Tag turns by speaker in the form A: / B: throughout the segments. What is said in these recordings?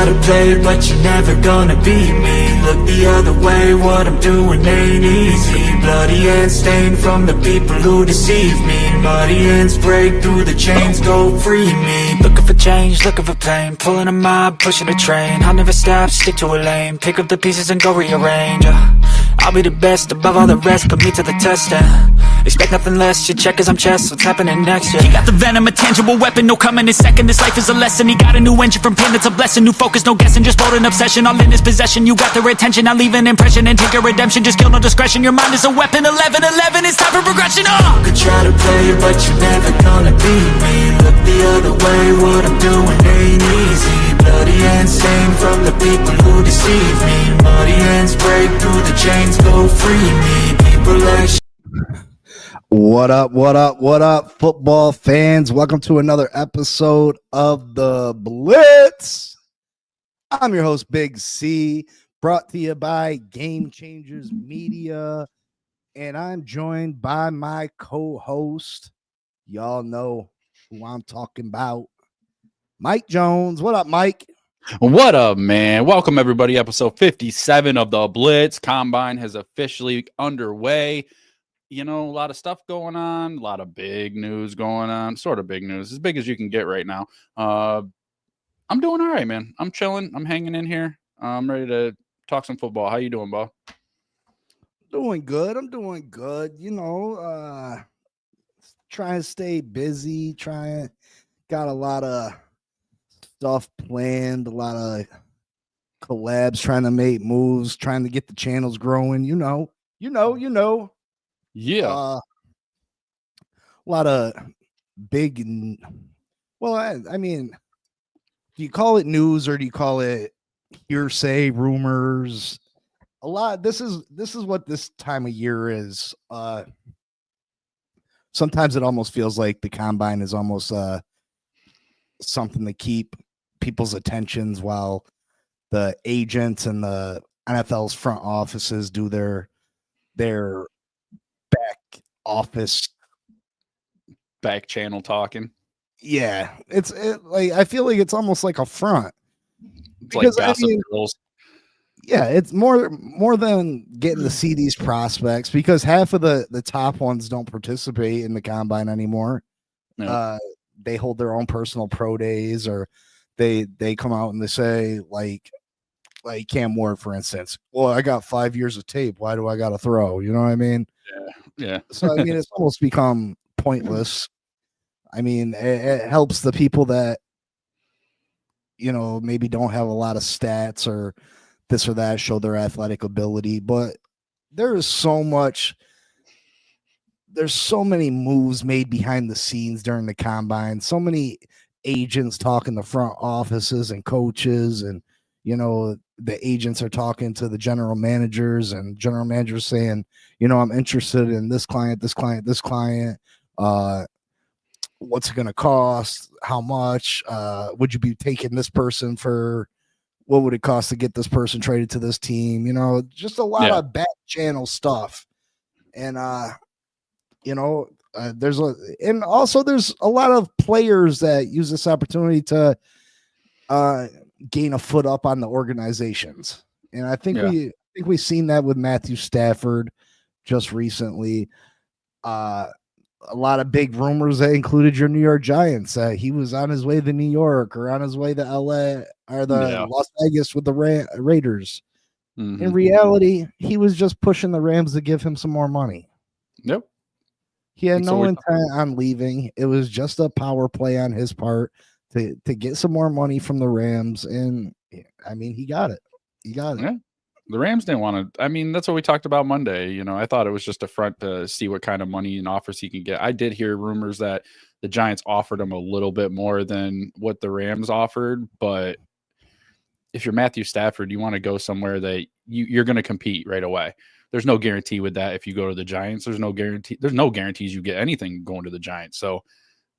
A: try to play, but you're never gonna beat me. Look the other way, what I'm doing ain't easy. Bloody hands stained from the people who deceive me. Muddy hands break through the chains, go free me. Looking for change, looking for pain, pulling a mob, pushing a train. I'll never stop, stick to a lane, pick up the pieces and go rearrange. I'll be the best above all the rest, put me to the test and expect nothing less, your check is I'm chest, what's happening next, yeah. He got the venom, a tangible weapon, no coming in second. This life is a lesson, he got a new engine from pain, that's a blessing. New focus, no guessing, just bold and obsession. All in his possession, you got their attention. I'll leave an impression and take your redemption. Just kill, no discretion, your mind is a weapon. 11-11, it's time for progression, You could try to play, but you're never gonna beat me. Look the other way, what I'm doing ain't easy. Bloody hands stained from the people who deceive me. Muddy hands break through the chains, go free me. People like
B: What up, football fans? Welcome to another episode of the Blitz. I'm your host, Big C, brought to you by Game Changers Media, and I'm joined by my co-host. Y'all know who I'm talking about, Mike Jones. What up, Mike?
C: What up, man? Welcome, everybody. Episode 57 of the Blitz. Combine has officially underway. You know, a lot of stuff going on, a lot of big news going on, sort of big news, as big as you can get right now. I'm doing all right, man. I'm chilling. I'm hanging in here. I'm ready to talk some football. How you doing, Bo?
B: Doing good. I'm doing good. You know, trying to stay busy, got a lot of stuff planned, a lot of collabs, trying to make moves, trying to get the channels growing, you know.
C: Yeah.
B: A lot of big, well, I mean, do you call it news or do you call it hearsay, rumors? A lot. This is what this time of year is. Sometimes it almost feels like the combine is almost something to keep people's attentions while the agents and the NFL's front offices do their
C: back channel talking.
B: Yeah, like I feel like it's almost like a front.
C: It's because, like gossip girls.
B: Yeah, it's more than getting to see these prospects, because half of the top ones don't participate in the combine anymore. No. They hold their own personal pro days, or they come out and they say, like Cam Ward, for instance, well, I got 5 years of tape, why do I got to throw? You know what I mean?
C: Yeah.
B: So I mean, it's almost become pointless. I mean, it helps the people that, you know, maybe don't have a lot of stats or this or that, show their athletic ability, but there's so many moves made behind the scenes during the combine, so many agents talking to front offices and coaches, and you know, the agents are talking to the general managers, and general managers saying, you know, I'm interested in this client, what's it going to cost, how much, would you be taking this person for, what would it cost to get this person traded to this team? You know, just a lot of back channel stuff. And, you know, there's a lot of players that use this opportunity to gain a foot up on the organizations. And I think we've seen that with Matthew Stafford just recently. A lot of big rumors that included your New York Giants. He was on his way to New York or on his way to LA or Las Vegas with the Raiders. Mm-hmm. In reality, he was just pushing the Rams to give him some more money.
C: Yep.
B: He had no intent on leaving. It was just a power play on his part to get some more money from the Rams. And I mean, he got it.
C: Yeah. The Rams didn't want to. I mean, that's what we talked about Monday. You know, I thought it was just a front to see what kind of money and offers he can get. I did hear rumors that the Giants offered him a little bit more than what the Rams offered. But if you're Matthew Stafford, you want to go somewhere that you're going to compete right away. There's no guarantee with that. If you go to the Giants, there's no guarantees you get anything going to the Giants. So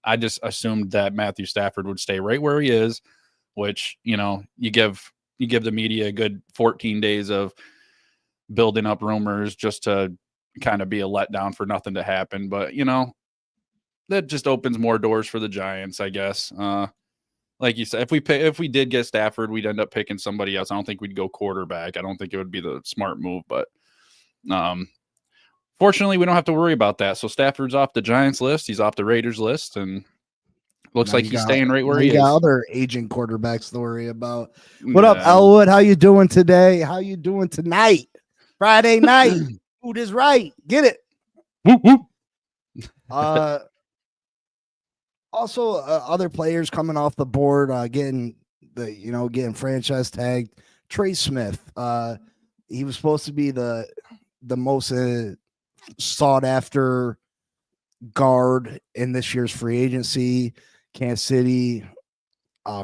C: I just assumed that Matthew Stafford would stay right where he is, which, you know, you give the media a good 14 days of building up rumors just to kind of be a letdown for nothing to happen. But, you know, that just opens more doors for the Giants, I guess. like you said, if we did get Stafford, we'd end up picking somebody else. I don't think we'd go quarterback. I don't think it would be the smart move, but fortunately, we don't have to worry about that. So Stafford's off the Giants list. He's off the Raiders list, and looks like he's staying right where he is.
B: Got other aging quarterbacks to worry about. What up, Elwood? How you doing today? How you doing tonight? Friday night. Food is right. Get it.
C: Whoop, whoop.
B: Also, other players coming off the board, getting franchise tagged. Trey Smith. He was supposed to be the most sought after guard in this year's free agency. Kansas City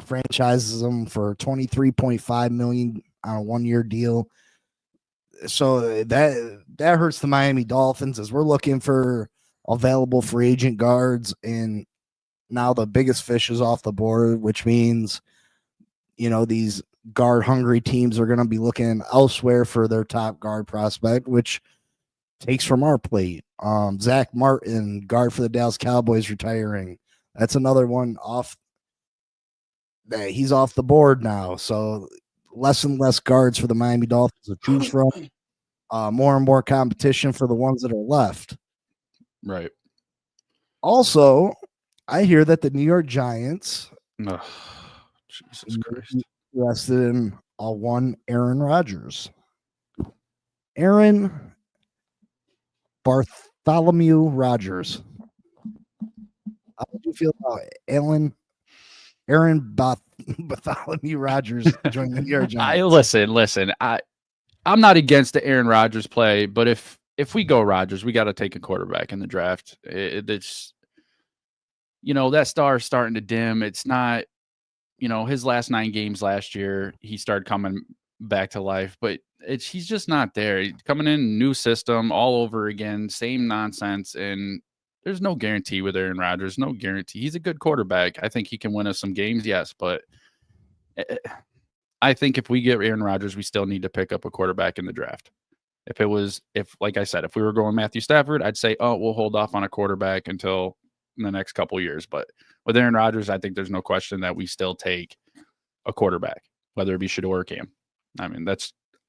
B: franchises him for $23.5 million on a 1-year deal. So that hurts the Miami Dolphins as we're looking for available free agent guards, and now the biggest fish is off the board, which means these guard hungry teams are going to be looking elsewhere for their top guard prospect, which takes from our plate. Zach Martin, guard for the Dallas Cowboys, retiring. That's another one off. He's off the board now. So less and less guards for the Miami Dolphins to choose from. More and more competition for the ones that are left.
C: Right.
B: Also, I hear that the New York Giants
C: Jesus Christ.
B: Invested in one Aaron Rodgers. Aaron Bartholomew Rodgers. How do you feel about Aaron Bartholomew Rodgers joining the New York Giants?
C: Listen. I'm not against the Aaron Rodgers play, but if we go Rodgers, we got to take a quarterback in the draft. It's that star is starting to dim. It's not, his last 9 games last year, he started coming back to life, but he's just not there. He's coming in, new system all over again, same nonsense, and there's no guarantee with Aaron Rodgers. No guarantee. He's a good quarterback. I think he can win us some games, yes, but I think if we get Aaron Rodgers, we still need to pick up a quarterback in the draft. Like I said, if we were going Matthew Stafford, I'd say, we'll hold off on a quarterback until in the next couple of years. But with Aaron Rodgers, I think there's no question that we still take a quarterback, whether it be Shador or Cam. I mean,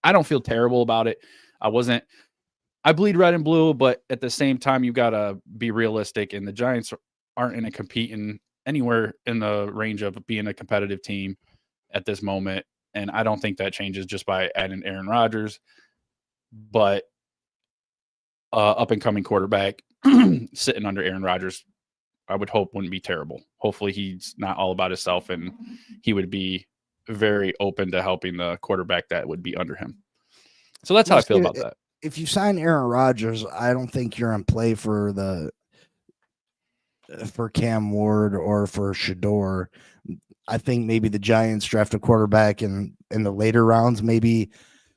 C: I don't feel terrible about it. I bleed red and blue, but at the same time, you got to be realistic, and the Giants aren't competing anywhere in the range of being a competitive team at this moment. And I don't think that changes just by adding Aaron Rodgers, but up and coming quarterback sitting under Aaron Rodgers, I would hope wouldn't be terrible. Hopefully he's not all about himself, and he would be very open to helping the quarterback that would be under him. So that's how I feel about that.
B: If you sign Aaron Rodgers, I don't think you're in play for Cam Ward or for Shador. I think maybe the Giants draft a quarterback in the later rounds. Maybe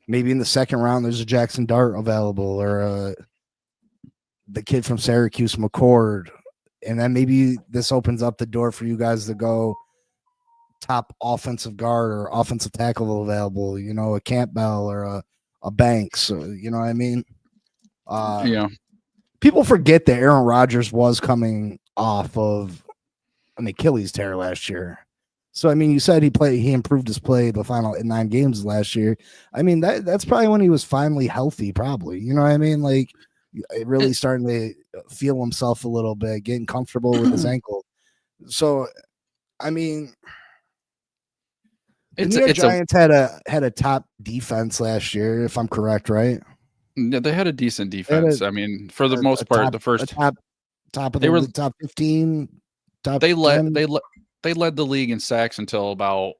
B: in the second round, there's a Jackson Dart available, or the kid from Syracuse, McCord. And then maybe this opens up the door for you guys to go top offensive guard or offensive tackle available, a Campbell or a Banks. You know what I mean?
C: Yeah.
B: People forget that Aaron Rodgers was coming off of an Achilles tear last year. So, I mean, you said he improved his play the final 9 games last year. I mean, that's probably when he was finally healthy, probably. You know what I mean? Like, really starting to feel himself a little bit, getting comfortable with his ankle. So, I mean, the New York Giants had a top defense last year, if I'm correct, right?
C: Yeah, they had a decent defense. I mean, for the most part, the first
B: top of the top 15.
C: They led the league in sacks until about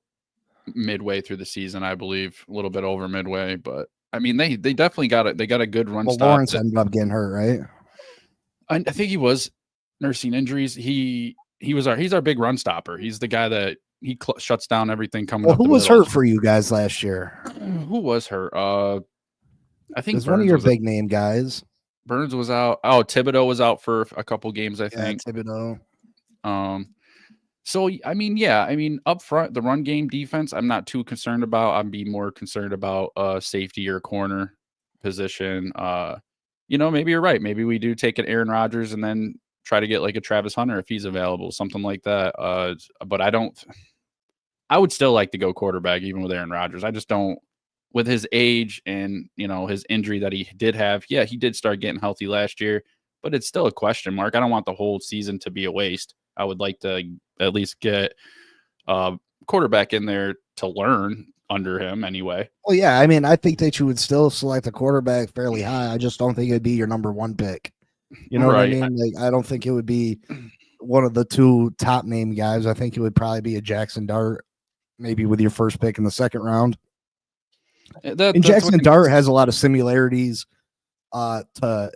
C: midway through the season, I believe, a little bit over midway. But I mean, they definitely got it. They got a good run stop.
B: Lawrence ended up getting hurt, right?
C: I think he was nursing injuries. He's our big run stopper. He's the guy that shuts down everything coming up.
B: Who was hurt for you guys last year?
C: Who was hurt? I think
B: it was one of your big name guys.
C: Burns was out. Oh, Thibodeau was out for a couple games, I think.
B: Thibodeau.
C: So, I mean, up front, the run game defense, I'm not too concerned about. I'd be more concerned about safety or corner position. Maybe you're right. Maybe we do take an Aaron Rodgers and then try to get like a Travis Hunter if he's available, something like that. But I don't I would still like to go quarterback even with Aaron Rodgers. I just don't, with his age and, his injury that he did have. Yeah, he did start getting healthy last year, but it's still a question mark. I don't want the whole season to be a waste. I would like to at least get a quarterback in there to learn under him anyway.
B: Well, yeah, I mean, I think that you would still select a quarterback fairly high. I just don't think it'd be your number one pick. You know what I mean? Like, I don't think it would be one of the two top name guys. I think it would probably be a Jackson Dart, maybe with your first pick in the second round. And Jackson Dart has a lot of similarities to,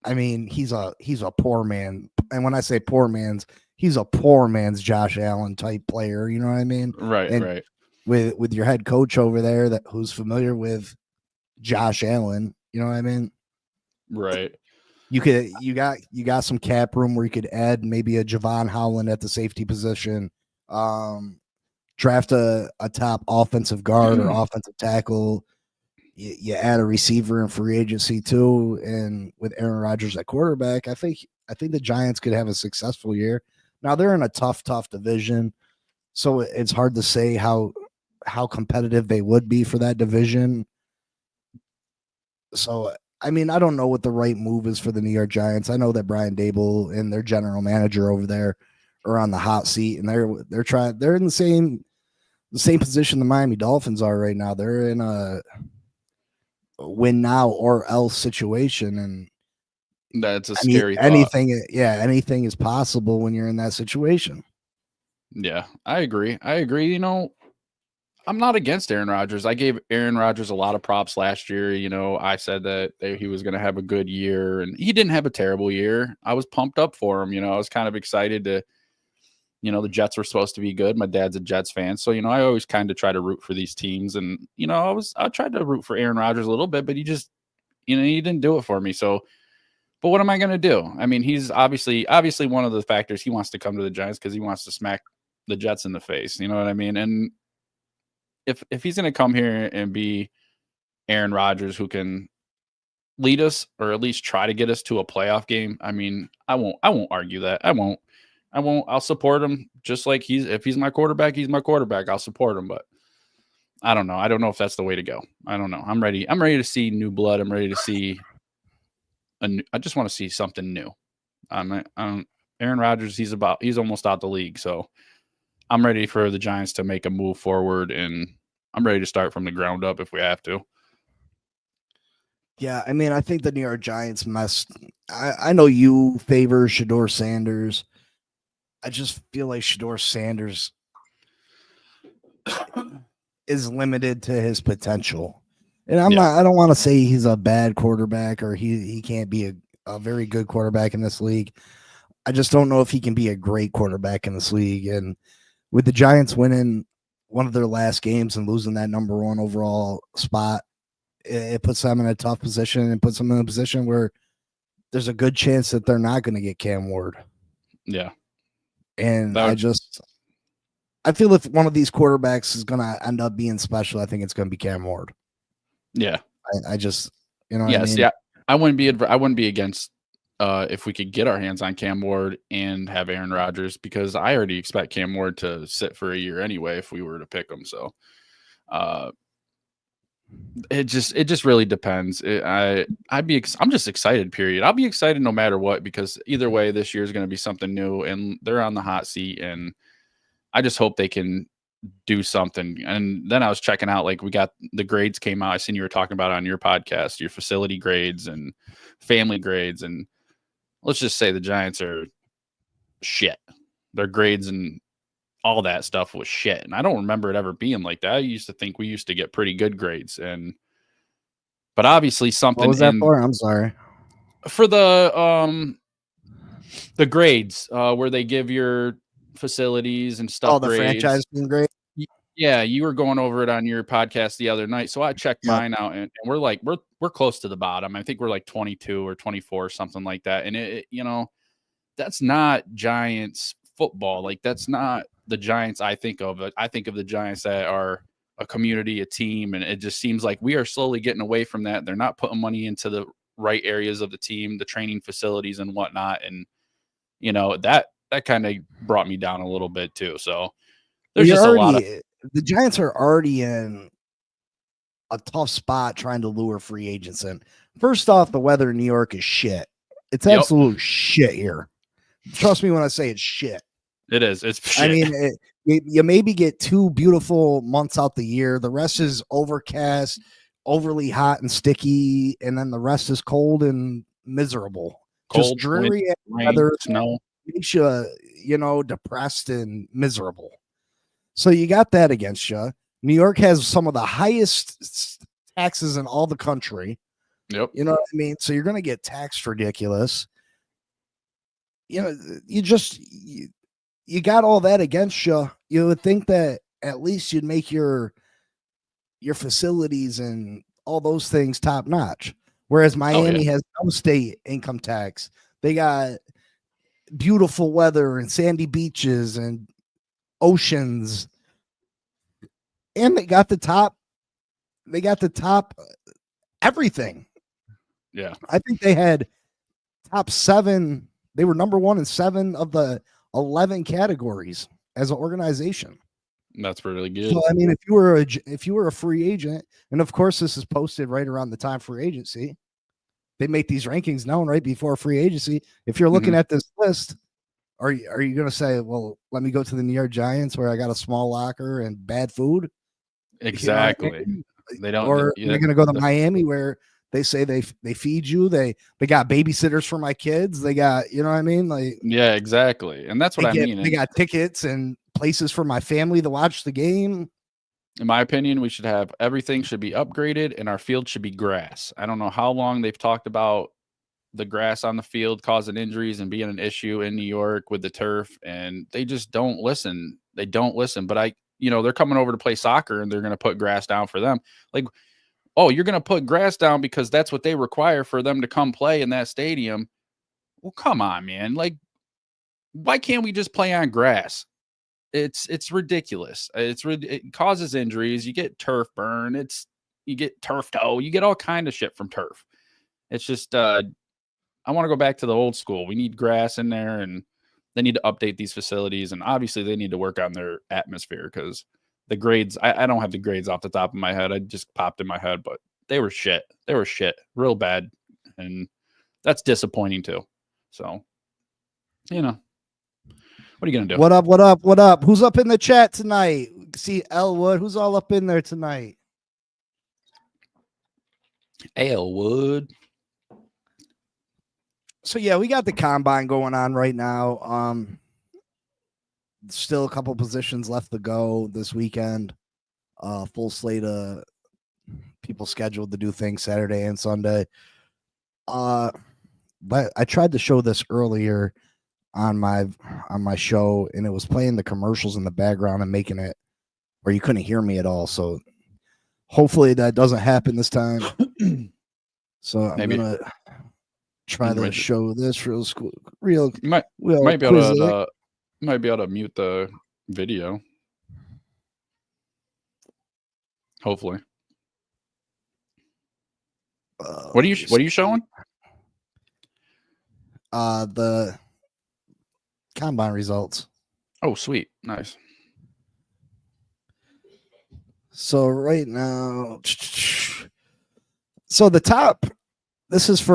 B: I mean, he's a poor man. And when I say poor man's, he's a poor man's Josh Allen type player. You know what I mean?
C: Right,
B: and
C: right.
B: With your head coach over there who's familiar with Josh Allen, you know what I mean?
C: Right.
B: You got some cap room where you could add maybe a Javon Howland at the safety position. Draft a top offensive guard or offensive tackle. You add a receiver in free agency too, and with Aaron Rodgers at quarterback, I think the Giants could have a successful year. Now they're in a tough division, so it's hard to say how competitive they would be for that division. So I mean, I don't know what the right move is for the New York Giants. I know that Brian Daboll and their general manager over there are on the hot seat, and they're in the same position the Miami Dolphins are right now. They're in a win now or else situation, and
C: that's a scary thought.
B: Anything is possible when you're in that situation.
C: Yeah, I agree. I'm not against Aaron Rodgers. I gave Aaron Rodgers a lot of props last year. I said that he was going to have a good year, and he didn't have a terrible year. I was pumped up for him. I was kind of excited to, the Jets were supposed to be good. My dad's a Jets fan. So, I always kind of try to root for these teams. And, I tried to root for Aaron Rodgers a little bit, but he just, he didn't do it for me. So, but what am I going to do? I mean, he's obviously one of the factors. He wants to come to the Giants because he wants to smack the Jets in the face. You know what I mean? And if he's going to come here and be Aaron Rodgers who can lead us or at least try to get us to a playoff game, I mean, I won't argue that. I won't. I'll support him just like if he's my quarterback, he's my quarterback. I'll support him, but I don't know. I don't know if that's the way to go. I don't know. I'm ready to see new blood. I'm ready to see I just want to see something new. Aaron Rodgers, he's almost out the league, so I'm ready for the Giants to make a move forward, and I'm ready to start from the ground up if we have to.
B: Yeah, I mean, I think the New York Giants messed. I know you favor Shedeur Sanders. I just feel like Shedeur Sanders is limited to his potential. And I don't want to say he's a bad quarterback or he can't be a very good quarterback in this league. I just don't know if he can be a great quarterback in this league. And with the Giants winning one of their last games and losing that number one overall spot, it puts them in a tough position and puts them in a position where there's a good chance that they're not going to get Cam Ward.
C: Yeah.
B: And I feel if one of these quarterbacks is going to end up being special, I think it's going to be Cam Ward.
C: Yeah.
B: I just, I mean?
C: Yeah. I wouldn't be against if we could get our hands on Cam Ward and have Aaron Rodgers, because I already expect Cam Ward to sit for a year anyway if we were to pick him. So it just really depends. I'm just excited, period. I'll be excited no matter what, because either way, this year is going to be something new and they're on the hot seat, and I just hope they can do something. And then I was checking out, like, we got the grades came out. I seen you were talking about on your podcast, your facility grades and family grades. And let's just say the Giants are shit. Their grades and all that stuff was shit. And I don't remember it ever being like that. I used to think we used to get pretty good grades. But obviously something.
B: What was that for? I'm sorry.
C: For the grades, where they give your facilities and stuff.
B: Oh, the grades. Franchise grade.
C: Yeah, you were going over it on your podcast the other night, so I checked mine out, and we're close to the bottom. I think we're like 22 or 24 or something like that. And it that's not Giants football. Like, that's not the Giants I think of. I think of the Giants that are a community, a team, and it just seems like we are slowly getting away from that. They're not putting money into the right areas of the team, the training facilities and whatnot, and that kind of brought me down a little bit too. So there's just a lot of
B: the Giants are already in a tough spot trying to lure free agents in. First off, the weather in New York is shit. It's absolute shit here. Trust me when I say it's shit.
C: It is. It's shit.
B: I mean, you maybe get 2 beautiful months out the year. The rest is overcast, overly hot and sticky, and then the rest is cold and miserable.
C: Cold,
B: just dreary
C: rain,
B: weather,
C: snow.
B: Makes you, depressed and miserable. So you got that against you. New York has some of the highest taxes in all the country.
C: Yep.
B: You know what I mean? So you're going to get taxed ridiculous. You know, you got all that against you. You would think that at least you'd make your facilities and all those things top notch. Whereas Miami has no state income tax. They got beautiful weather and sandy beaches and oceans. And they got the top everything.
C: Yeah.
B: I think they had top 7. They were number 1 in 7 of the 11 categories as an organization.
C: That's really good.
B: So I mean, if you were a free agent, and of course this is posted right around the time free agency, they make these rankings known right before free agency. If you're looking at this list, are you going to say, well, let me go to the New York Giants where I got a small locker and bad food?
C: Exactly.
B: You know what I mean?
C: They don't.
B: Or they're going to go to Miami where they say they feed you. They got babysitters for my kids. They got, you know what I mean? Like,
C: yeah, exactly. And that's what I mean.
B: They got tickets and places for my family to watch the game.
C: In my opinion, we should have everything should be upgraded and our field should be grass. I don't know how long they've talked about the grass on the field causing injuries and being an issue in New York with the turf, and they just don't listen. They don't listen. But they're coming over to play soccer and they're going to put grass down for them. Like, oh, you're going to put grass down because that's what they require for them to come play in that stadium. Well, come on, man. Like, why can't we just play on grass? It's ridiculous. It causes injuries. You get turf burn. You get turf toe. You get all kind of shit from turf. It's just I want to go back to the old school. We need grass in there, and they need to update these facilities. And obviously, they need to work on their atmosphere because the grades. I don't have the grades off the top of my head. I just popped in my head, but they were shit. They were shit, real bad, and that's disappointing too. So, what are you going to do?
B: What up? What up? What up? Who's up in the chat tonight? See Elwood. Who's all up in there tonight?
C: Elwood.
B: So, yeah, we got the combine going on right now. Still a couple positions left to go this weekend. Full slate of people scheduled to do things Saturday and Sunday. But I tried to show this earlier on my show, and it was playing the commercials in the background and making it where you couldn't hear me at all. So hopefully that doesn't happen this time. So I'm gonna try to show this real.
C: You might be able to mute the video. Hopefully. What are you showing?
B: The combine results.
C: Oh, sweet. Nice.
B: So right now, so the top, this is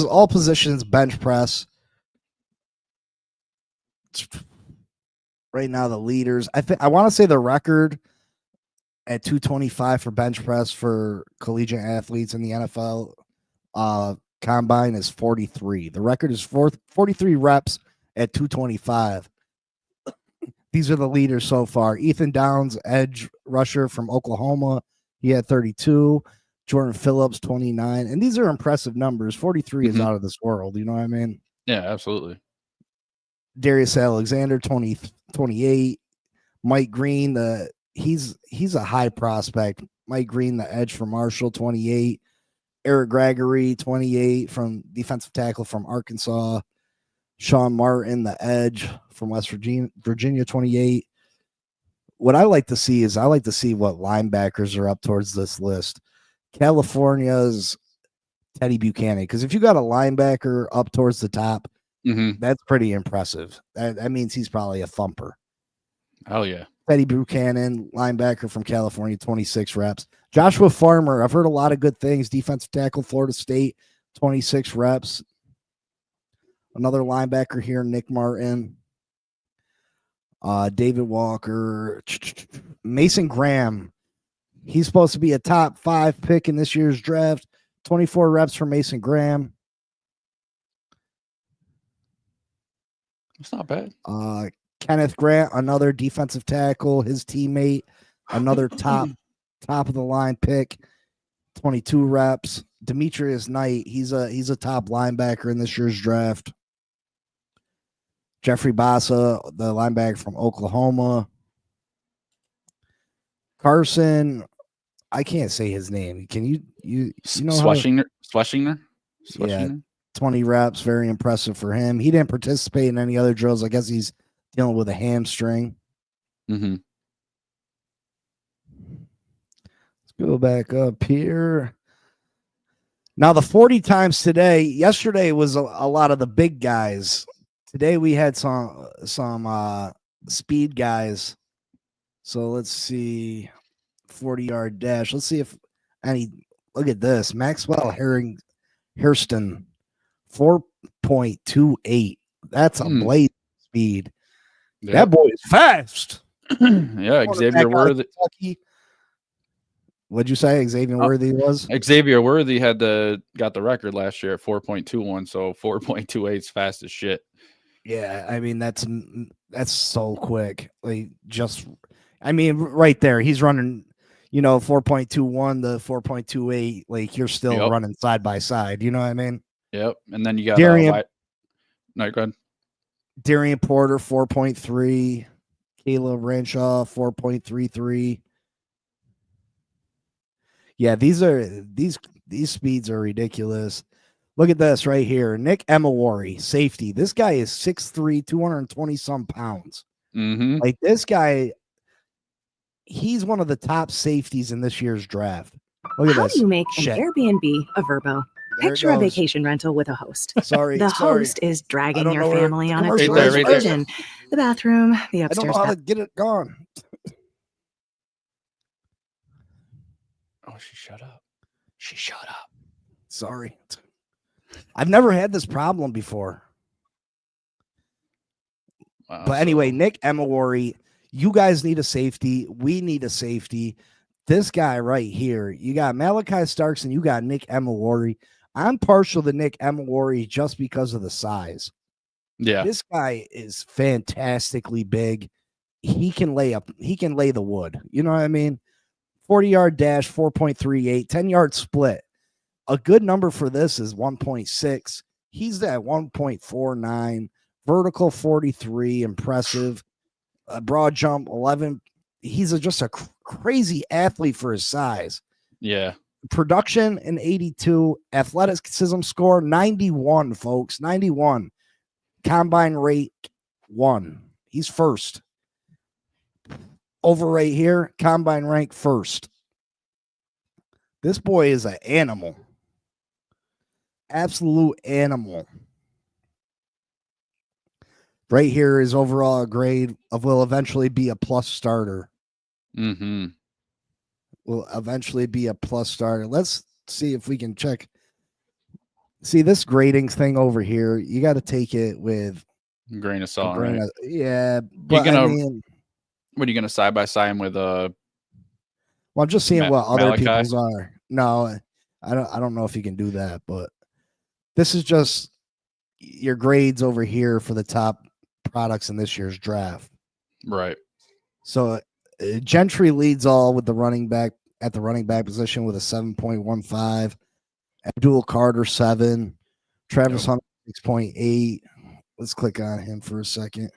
B: all positions, bench press. Right now, the leaders, I want to say the record at 225 for bench press for collegiate athletes in the NFL combine is 43. The record is 43 reps at 225. These are the leaders so far. Ethan Downs, edge rusher from Oklahoma, he had 32. Jordan Phillips, 29. And these are impressive numbers. 43 is out of this world. You know what I mean?
C: Yeah, absolutely.
B: Darius Alexander, 28. Mike Green, he's a high prospect. Mike Green, the edge from Marshall, 28. Eric Gregory, 28, from defensive tackle from Arkansas. Sean Martin, the edge from West Virginia, 28. What I like to see is what linebackers are up towards this list. California's Teddy Buchanan, because if you got a linebacker up towards the top, that's pretty impressive. That means he's probably a thumper.
C: Oh yeah,
B: Teddy Buchanan, linebacker from California, 26 reps. Joshua Farmer, I've heard a lot of good things. Defensive tackle, Florida State, 26 reps. Another linebacker here, Nick Martin. David Walker. Mason Graham. He's supposed to be a top 5 pick in this year's draft. 24 reps for Mason Graham.
C: It's not bad.
B: Kenneth Grant, another defensive tackle, his teammate, another top of the line pick, 22 reps. Demetrius Knight, he's a top linebacker in this year's draft. Jeffrey Bassa, the linebacker from Oklahoma. Carson, I can't say his name. Can you know
C: Schlesinger?
B: Yeah, 20 reps, very impressive for him. He didn't participate in any other drills. I guess he's dealing with a hamstring.
C: Mm-hmm.
B: Let's go back up here. Now the 40 times today. Yesterday was a lot of the big guys. Today we had some speed guys. So let's see, 40-yard dash. Let's see if any. Look at this, Maxwell Hairston, 4.28. That's a blade speed. Yep. That boy is fast.
C: Yeah, Xavier Worthy.
B: What'd you say Xavier Worthy was?
C: Xavier Worthy got the record last year at 4.21, so 4.28 is fast as shit.
B: Yeah, I mean that's so quick. Like right there, he's running, 4.21 to 4.28. Like you're still running side by side. You know what I mean?
C: Yep. And then you got no, go ahead.
B: Darian Porter 4.3, Caleb Renshaw 4.33. Yeah, these speeds are ridiculous. Look at this right here. Nick Emawari, safety. This guy is 6'3", 220 some pounds.
C: Mm-hmm.
B: Like this guy, he's one of the top safeties in this year's draft. Look at this.
D: How do you make an Airbnb a Verbo? Picture a vacation rental with a host.
B: The
D: host is dragging your family on a tour excursion. The bathroom, the upstairs.
B: I don't know how to get it gone.
C: Oh, she shut up. She shut up.
B: Sorry. I've never had this problem before. Wow, but anyway, Nick Emawari, you guys need a safety. We need a safety. This guy right here, you got Malachi Starks and you got Nick Emawari. I'm partial to Nick Emawari just because of the size.
C: Yeah.
B: This guy is fantastically big. He can lay the wood. You know what I mean? 40-yard dash, 4.38, 10-yard split. A good number for this is 1.6. He's at 1.49. Vertical 43, impressive. Broad jump 11. He's just a crazy athlete for his size.
C: Yeah.
B: Production in 82. Athleticism score 91, folks. 91. Combine rate 1. He's first. Over right here, combine rank first. This boy is an animal. Absolute animal. Right here is overall a grade will eventually be a plus starter.
C: Mm-hmm.
B: Will eventually be a plus starter. Let's see if we can check. See this grading thing over here. You got to take it with
C: a grain of salt, right?
B: Yeah, but
C: what are you gonna side by side with?
B: Well, I'm just seeing what other people's are. No, I don't know if you can do that, but this is just your grades over here for the top products in this year's draft.
C: Right.
B: So Gentry leads all with the running back at the running back position with a 7.15. Abdul Carter 7. Travis Hunter 6.8. Let's click on him for a second.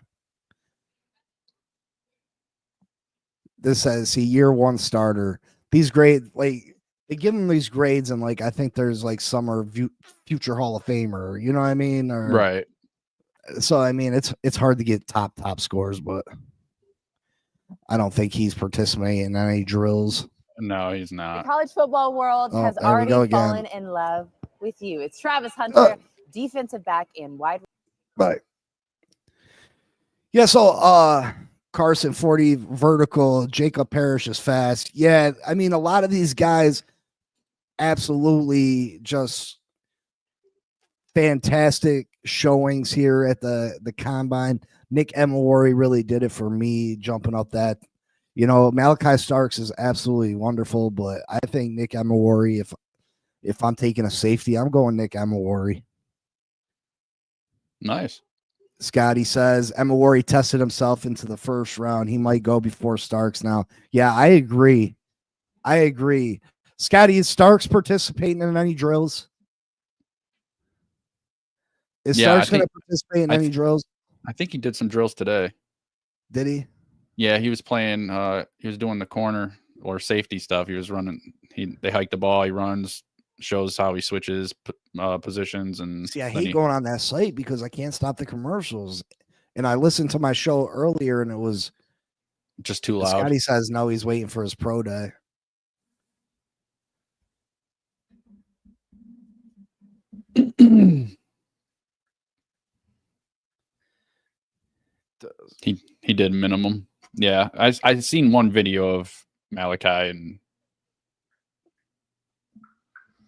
B: This says year 1 starter. These grades, like they give him these grades, and like I think there's like some are future Hall of Famer. You know what I mean? Or,
C: right.
B: So I mean, it's hard to get top scores, but I don't think he's participating in any drills.
C: No, he's not.
E: The college football world has already fallen in love with you. It's Travis Hunter, defensive back in wide.
B: Right. Yeah. So Carson 40 vertical. Jacob Parrish is fast. Yeah, I mean, a lot of these guys absolutely just fantastic showings here at the combine. Nick Emawari really did it for me, jumping up that. Malachi Starks is absolutely wonderful, but I think Nick Emawari, if I'm taking a safety, I'm going Nick Emawari.
C: Nice.
B: Scotty says Emawari tested himself into the first round. He might go before Starks now. Yeah, I agree. Scotty, is Starks participating in any drills? Is Starks going to participate in any drills?
C: I think he did some drills today.
B: Did he?
C: Yeah, he was playing. He was doing the corner or safety stuff. He was running. They hike the ball. He runs, shows how he switches positions. And
B: see, I hate going on that site because I can't stop the commercials. And I listened to my show earlier, and it was
C: just too loud.
B: Scotty says no, he's waiting for his pro day.
C: He did minimum. Yeah, I seen one video of Malachi, and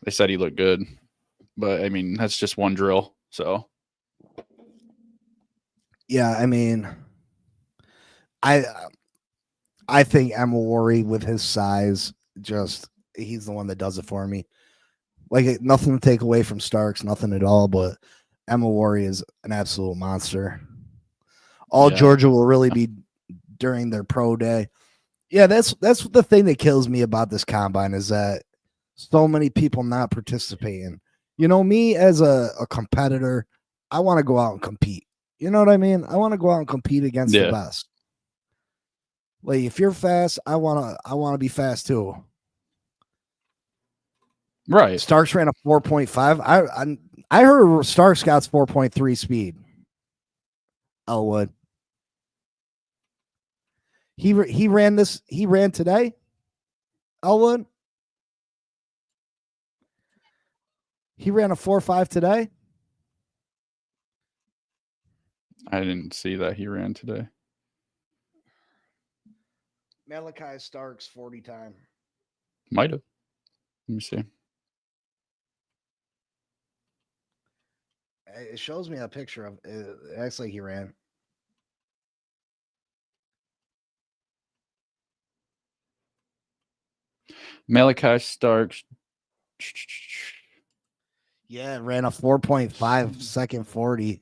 C: they said he looked good, but I mean that's just one drill. So
B: yeah, I mean, I think Emawari with his size, he's the one that does it for me. Like, nothing to take away from Starks, nothing at all, but Emawari is an absolute monster. All Georgia will really be during their pro day. Yeah, that's the thing that kills me about this combine is that so many people not participating. Me as a competitor, I want to go out and compete. You know what I mean? I want to go out and compete against the best. Like, if you're fast, I want to be fast too.
C: Right.
B: Starks ran a 4.5. I heard Starks got 4.3 speed. Elwood. He ran this. He ran today. Elwood. He ran a 4.5 today.
C: I didn't see that he ran today.
B: Malachi Starks 40 time.
C: Might have. Let me see.
B: It shows me a picture of it. It acts like he ran.
C: Malachi Starks.
B: Yeah, ran a 4.5 second 40.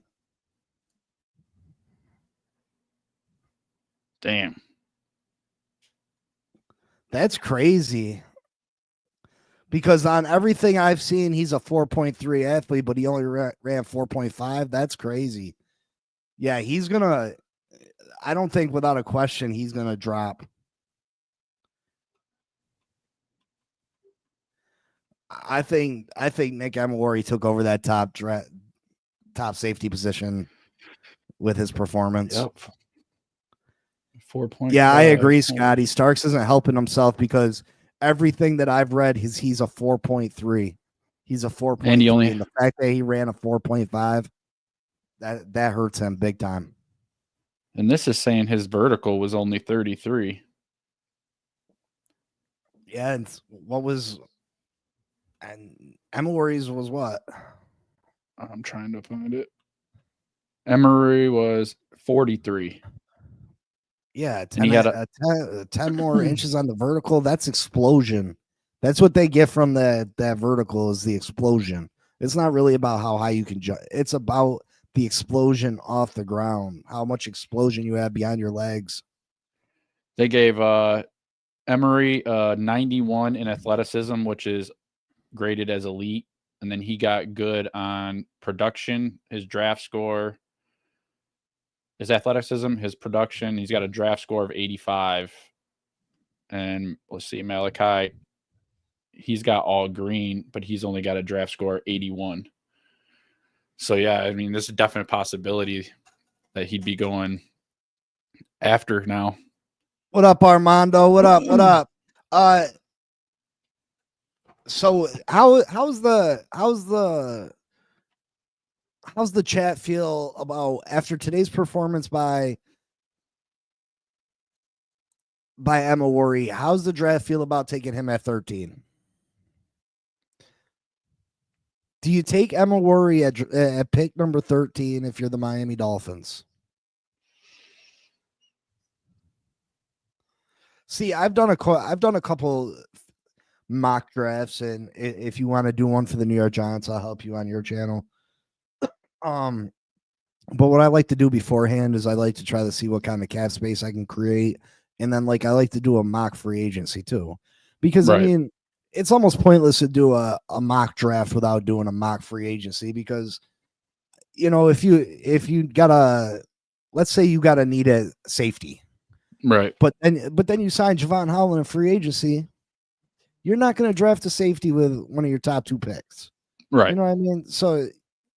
C: Damn.
B: That's crazy. Because on everything I've seen, he's a 4.3 athlete, but he only ran 4.5. That's crazy. Yeah, he's going to, I don't think without a question, he's going to drop. I think Nick Emawari took over that top safety position with his performance.
C: Yep. 4.5.
B: Yeah, I agree, Scotty. Starks isn't helping himself because everything that I've read he's a 4.3. He's a 4.3. And the fact that he ran a 4.5, that hurts him big time.
C: And this is saying his vertical was only 33.
B: Yeah, and Emawari's was what?
C: I'm trying to find it. Emery was 43.
B: Yeah, 10 more inches on the vertical. That's explosion. That's what they get from that vertical is the explosion. It's not really about how high you can jump. It's about the explosion off the ground, how much explosion you have behind your legs.
C: They gave Emery 91 in athleticism, which is graded as elite. And then he got good on production, his draft score, his athleticism, his production. He's got a draft score of 85. And let's see, Malachi, he's got all green, but he's only got a draft score 81. So, yeah, I mean, there's a definite possibility that he'd be going after now.
B: What up, Armando? What up? What up? So how's the chat feel about after today's performance by by Emma Worry. How's the draft feel about taking him at 13? Do you take Emma Worry at pick number 13 if you're the Miami Dolphins? See, I've done a couple mock drafts, and if you want to do one for the New York Giants, I'll help you on your channel. But what I like to do beforehand is I like to try to see what kind of cap space I can create, and then I like to do a mock free agency too, because I mean it's almost pointless to do a mock draft without doing a mock free agency, because if you got let's say you got a need at safety,
C: right?
B: But then you sign Javon Holland in free agency. You're not going to draft a safety with one of your top 2 picks.
C: Right.
B: You know what I mean? So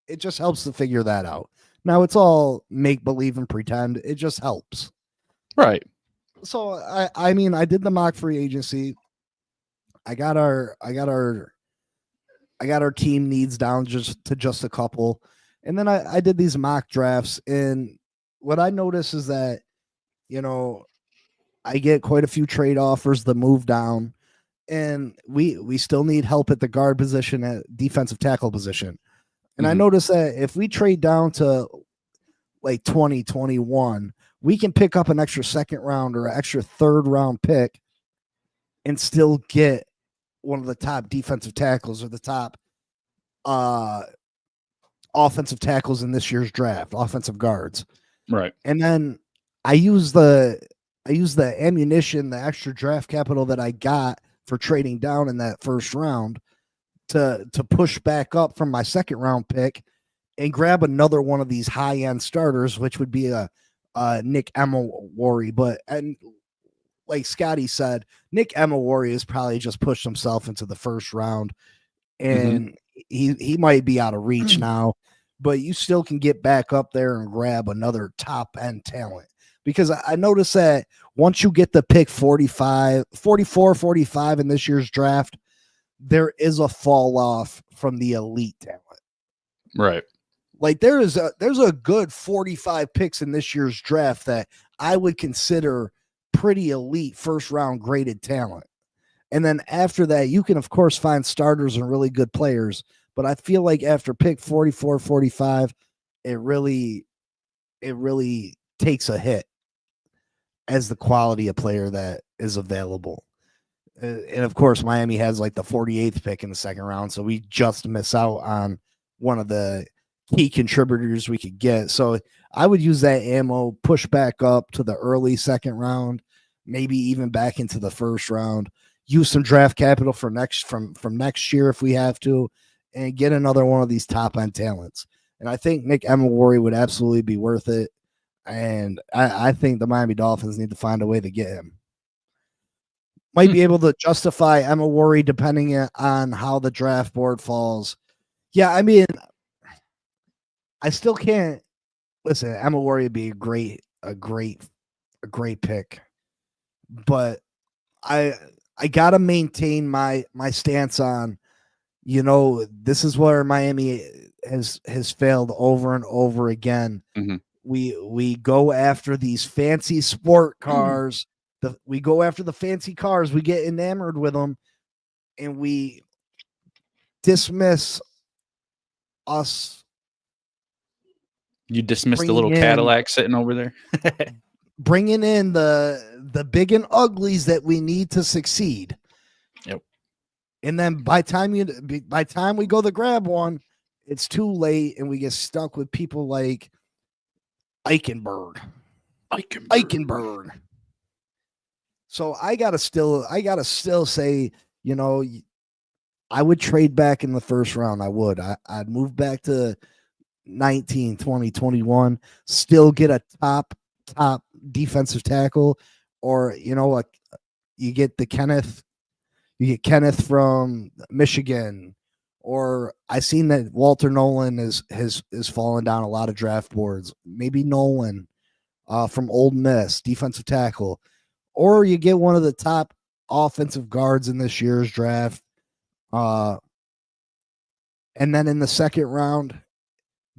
B: it just helps to figure that out. Now it's all make believe and pretend. It just helps.
C: Right.
B: So I mean, I did the mock free agency. I got our team needs down just a couple. And then I did these mock drafts, and what I noticed is that, I get quite a few trade offers that move down, and we still need help at the guard position, at defensive tackle position. And I noticed that if we trade down to 2021, we can pick up an extra second round or an extra third round pick and still get one of the top defensive tackles or the top offensive tackles in this year's draft, offensive guards.
C: Right.
B: And then I use the ammunition, the extra draft capital that I got for trading down in that first round to push back up from my second round pick and grab another one of these high end starters, which would be a Nick Emery. But like Scotty said, Nick Emery has probably just pushed himself into the first round, and he might be out of reach now. But you still can get back up there and grab another top end talent, because I noticed that once you get the pick 44, 45 in this year's draft, there is a fall off from the elite talent.
C: Right.
B: There's a good 45 picks in this year's draft that I would consider pretty elite first round graded talent. And then after that, you can of course find starters and really good players. But I feel like after pick 44, 45, it really takes a hit as the quality of player that is available. And of course, Miami has the 48th pick in the second round. So we just miss out on one of the key contributors we could get. So I would use that ammo, push back up to the early second round, maybe even back into the first round, use some draft capital for from next year if we have to, and get another one of these top end talents. And I think Nick Emery would absolutely be worth it. And I think the Miami Dolphins need to find a way to get him. Might be able to justify Emery depending on how the draft board falls. Yeah, I mean, I still can't listen. Emery would be a great pick, but I gotta maintain my stance on, this is where Miami has failed over and over again. We go after these fancy sport cars. We go after the fancy cars. We get enamored with them, and we dismiss us.
C: You dismiss the little Cadillac sitting over there,
B: bringing in the big and uglies that we need to succeed.
C: Yep.
B: And then by time we go to grab one, it's too late, and we get stuck with people like Eichenberg. So I gotta still say, I would trade back in the first round. I would. I'd move back to 19, 20, 21, still get a top defensive tackle, or you get Kenneth from Michigan, or I seen that Walter Nolan has fallen down a lot of draft boards. Maybe Nolan from Ole Miss, defensive tackle, or you get one of the top offensive guards in this year's draft. And then in the second round,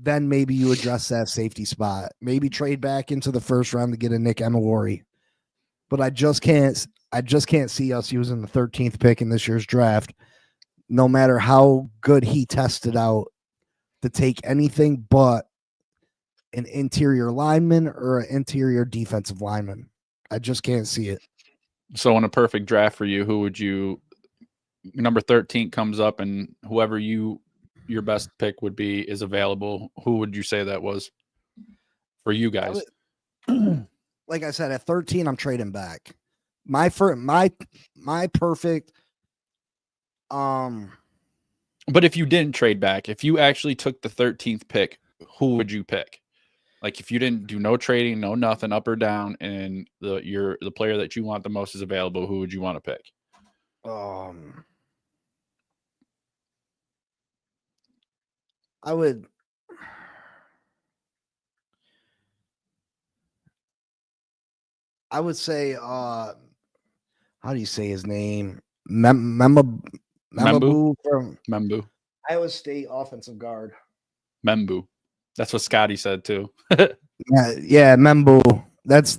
B: then maybe you address that safety spot. Maybe trade back into the first round to get a Nick Emery. but I just can't see us using the 13th pick in this year's draft, no matter how good he tested out, to take anything but an interior lineman or an interior defensive lineman. I just can't see it.
C: So in a perfect draft for you, who would you, number 13 comes up and whoever your best pick would be is available, who would you say that was for you guys?
B: Like I said, at 13, I'm trading back. My perfect.
C: But if you didn't trade back, if you actually took the 13th pick, who would you pick? Like if you didn't do no trading, no nothing, up or down, and the player that you want the most is available, who would you want to pick?
B: I would. I would say, how do you say his name? Membu from
C: Membu.
B: Iowa State offensive guard.
C: Membu. That's what Scotty said too.
B: yeah, Membu. That's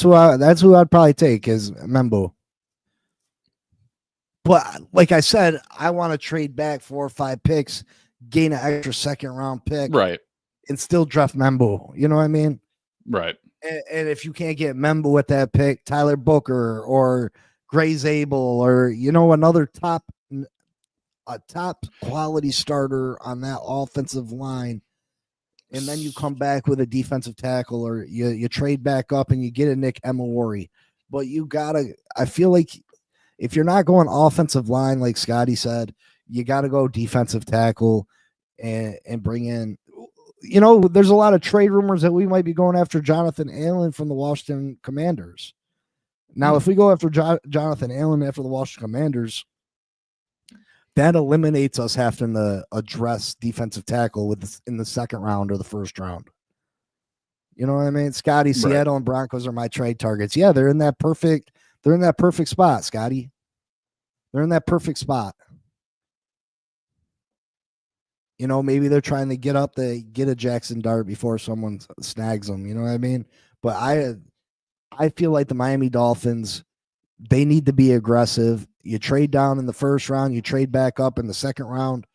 B: who I'd probably take is Membu. But like I said, I want to trade back 4 or 5 picks, gain an extra second round pick,
C: right,
B: and still draft Membu. You know what I mean?
C: Right.
B: And if you can't get Membu with that pick, Tyler Booker or Gray Zabel or another top quality starter on that offensive line, and then you come back with a defensive tackle, or you trade back up and you get a Nick Emawari. But I feel like if you're not going offensive line, like Scotty said, you got to go defensive tackle and bring in. There's a lot of trade rumors that we might be going after Jonathan Allen from the Washington Commanders. Now, if we go after Jonathan Allen after the Washington Commanders, that eliminates us having to address defensive tackle in the second round or the first round. You know what I mean? Scotty, right. Seattle and Broncos are my trade targets. Yeah, they're in that perfect spot, Scotty. They're in that perfect spot. Maybe they're trying to get a Jackson Dart before someone snags them. You know what I mean? But I feel like the Miami Dolphins, they need to be aggressive. You trade down in the first round, you trade back up in the second round,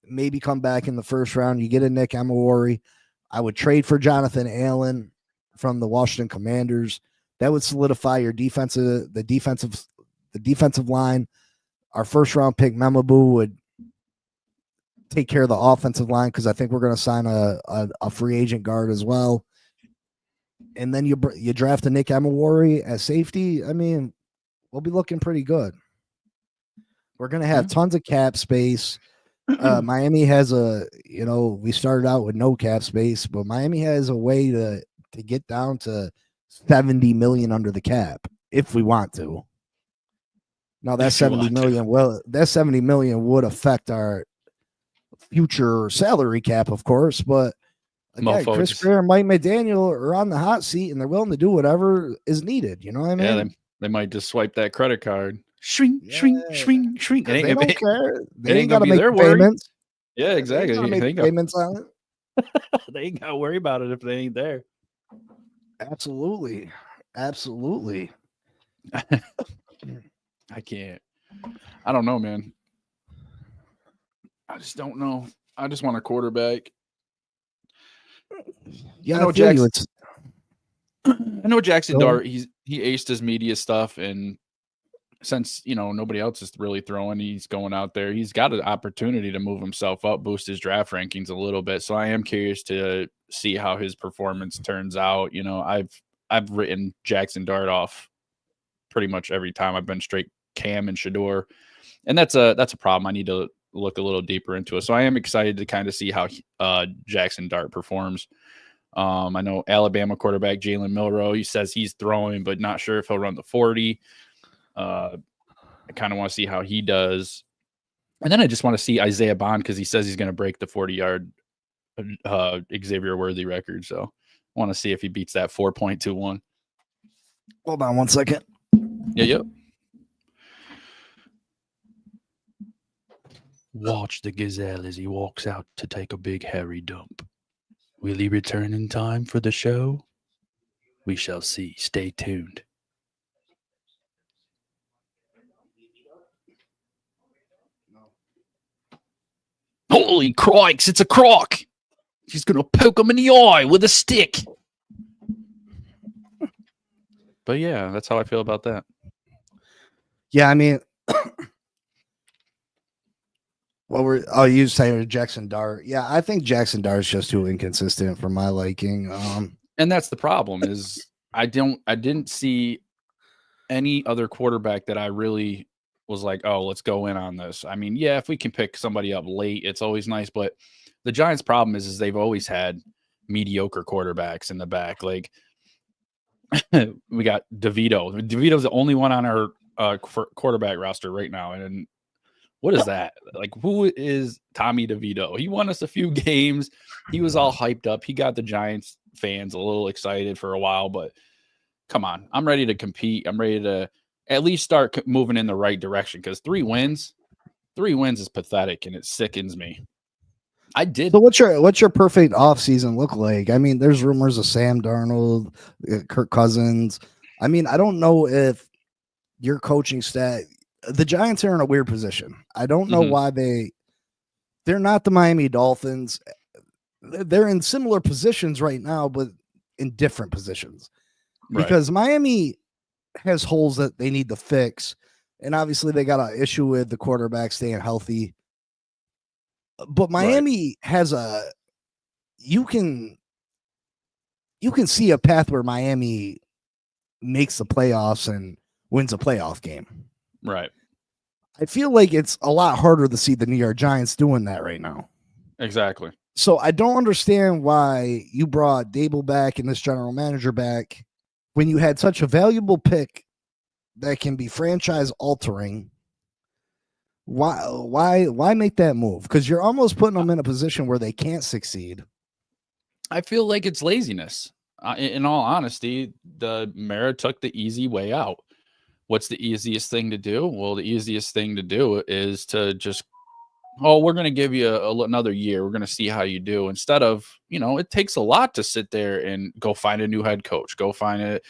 B: maybe come back in the first round. You get a Nick Emawari. I would trade for Jonathan Allen from the Washington Commanders. That would solidify your the defensive line. Our first round pick Membu would take care of the offensive line, because I think we're going to sign a free agent guard as well. And then you draft a Nick Emawari as safety. I mean, we'll be looking pretty good. We're going to have tons of cap space. Miami has we started out with no cap space, but Miami has a way to get down to 70 million under the cap if we want to. Now that 70 million would affect our future salary cap, of course, but again, Chris Greer and Mike McDaniel are on the hot seat and they're willing to do whatever is needed. You know what I mean?
C: Yeah, they might just swipe that credit card. Shrink.
B: They don't care. They ain't got to
C: be
B: make
C: their
B: payments.
C: Yeah, exactly.
B: They ain't payments on it.
C: They ain't got to worry about it if they ain't there.
B: Absolutely.
C: I can't. I don't know, man. I just don't know. I just want a quarterback.
B: Yeah,
C: I know Jackson Dart. He aced his media stuff, and since nobody else is really throwing, he's going out there. He's got an opportunity to move himself up, boost his draft rankings a little bit. So I am curious to see how his performance turns out. I've written Jackson Dart off pretty much every time. I've been straight Cam and Shador, and that's a problem. I need to look a little deeper into it. So I am excited to kind of see how Jackson Dart performs. I know Alabama quarterback Jalen Milroe, he says he's throwing, but not sure if he'll run the 40. I kind of want to see how he does. And then I just want to see Isaiah Bond, because he says he's going to break the 40-yard Xavier Worthy record. So I want to see if he beats that 4.21.
B: Hold on 1 second.
C: Yep. Watch the gazelle as he walks out to take a big hairy dump. Will he return in time for the show? We shall see. Stay tuned. Holy crikes, it's a croc. He's going to poke him in the eye with a stick. But yeah, that's how I feel about that.
B: Yeah, I mean, you say Jackson Dart. Yeah, I think Jackson Dart is just too inconsistent for my liking.
C: And that's the problem is I didn't see any other quarterback that I really was like, oh, let's go in on this. I mean, yeah, if we can pick somebody up late, it's always nice. But the Giants' problem is they've always had mediocre quarterbacks in the back. Like we got DeVito. DeVito's the only one on our quarterback roster right now. And what is that? Like, who is Tommy DeVito? He won us a few games. He was all hyped up. He got the Giants fans a little excited for a while, but come on. I'm ready to compete. I'm ready to at least start moving in the right direction because 3 wins is pathetic and it sickens me. I did.
B: So what's your perfect offseason look like? I mean, there's rumors of Sam Darnold, Kirk Cousins. I mean, I don't know if your coaching staff, the Giants are in a weird position. I don't know why they're not the Miami Dolphins. They're in similar positions right now, but in different positions. Because Miami has holes that they need to fix. And obviously they got an issue with the quarterback staying healthy. But Miami has you can see a path where Miami makes the playoffs and wins a playoff game.
C: Right.
B: I feel like it's a lot harder to see the New York Giants doing that right now.
C: Exactly.
B: So I don't understand why you brought Dable back and this general manager back when you had such a valuable pick that can be franchise altering. Why make that move? Because you're almost putting them in a position where they can't succeed.
C: I feel like it's laziness. In all honesty, the Mara took the easy way out. What's the easiest thing to do? Well, the easiest thing to do is to just, we're going to give you another year. We're going to see how you do. Instead of, it takes a lot to sit there and go find a new head coach, go find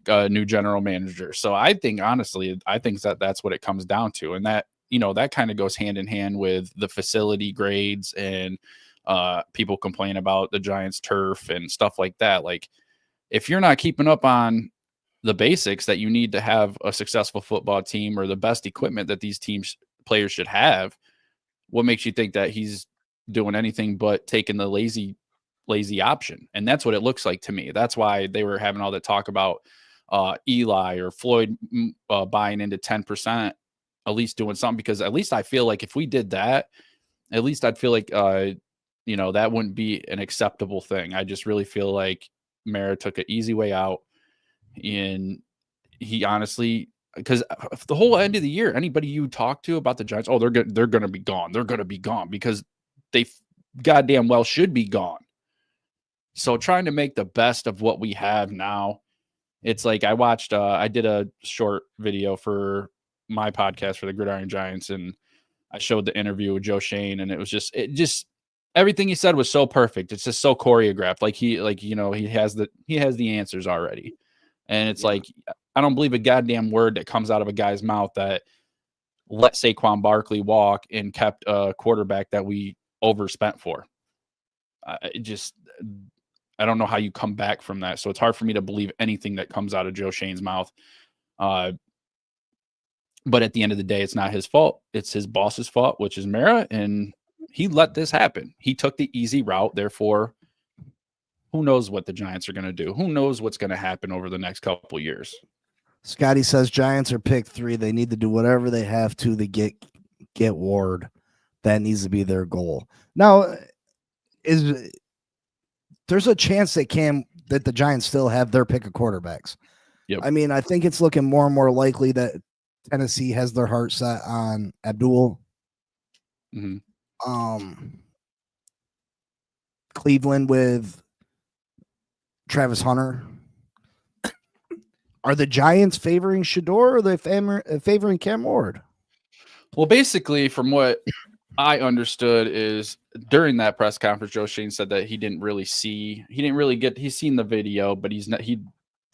C: a new general manager. So I think, honestly, that's what it comes down to. And that, that kind of goes hand in hand with the facility grades and people complain about the Giants turf and stuff like that. Like, if you're not keeping up on the basics that you need to have a successful football team or the best equipment that these players should have, what makes you think that he's doing anything but taking the lazy option? And that's what it looks like to me. That's why they were having all that talk about Eli or Floyd buying into 10%, at least doing something, because at least I feel like if we did that, at least I'd feel like, that wouldn't be an acceptable thing. I just really feel like Mara took an easy way out. And he honestly, because the whole end of the year, anybody you talk to about the Giants, they're going to be gone. They're going to be gone because they goddamn well should be gone. So trying to make the best of what we have now, it's like I watched, I did a short video for my podcast for the Gridiron Giants, and I showed the interview with Joe Shane, and it just everything he said was so perfect. It's just so choreographed. He has the answers already. And it's like, I don't believe a goddamn word that comes out of a guy's mouth that let Saquon Barkley walk and kept a quarterback that we overspent for. I don't know how you come back from that. So it's hard for me to believe anything that comes out of Joe Shane's mouth. But at the end of the day, it's not his fault. It's his boss's fault, which is Mara. And he let this happen. He took the easy route. Therefore, who knows what the Giants are going to do? Who knows what's going to happen over the next couple years?
B: Scotty says Giants are pick 3. They need to do whatever they have to get Ward. That needs to be their goal. Now, there's a chance that the Giants still have their pick of quarterbacks.
C: Yep.
B: I mean, I think it's looking more and more likely that Tennessee has their heart set on Abdul.
C: Mm-hmm.
B: Cleveland with Travis Hunter. Are the Giants favoring Shador, or are they favoring Cam Ward?
C: Well, basically, from what I understood is during that press conference, Joe Shane said that he's seen the video, but he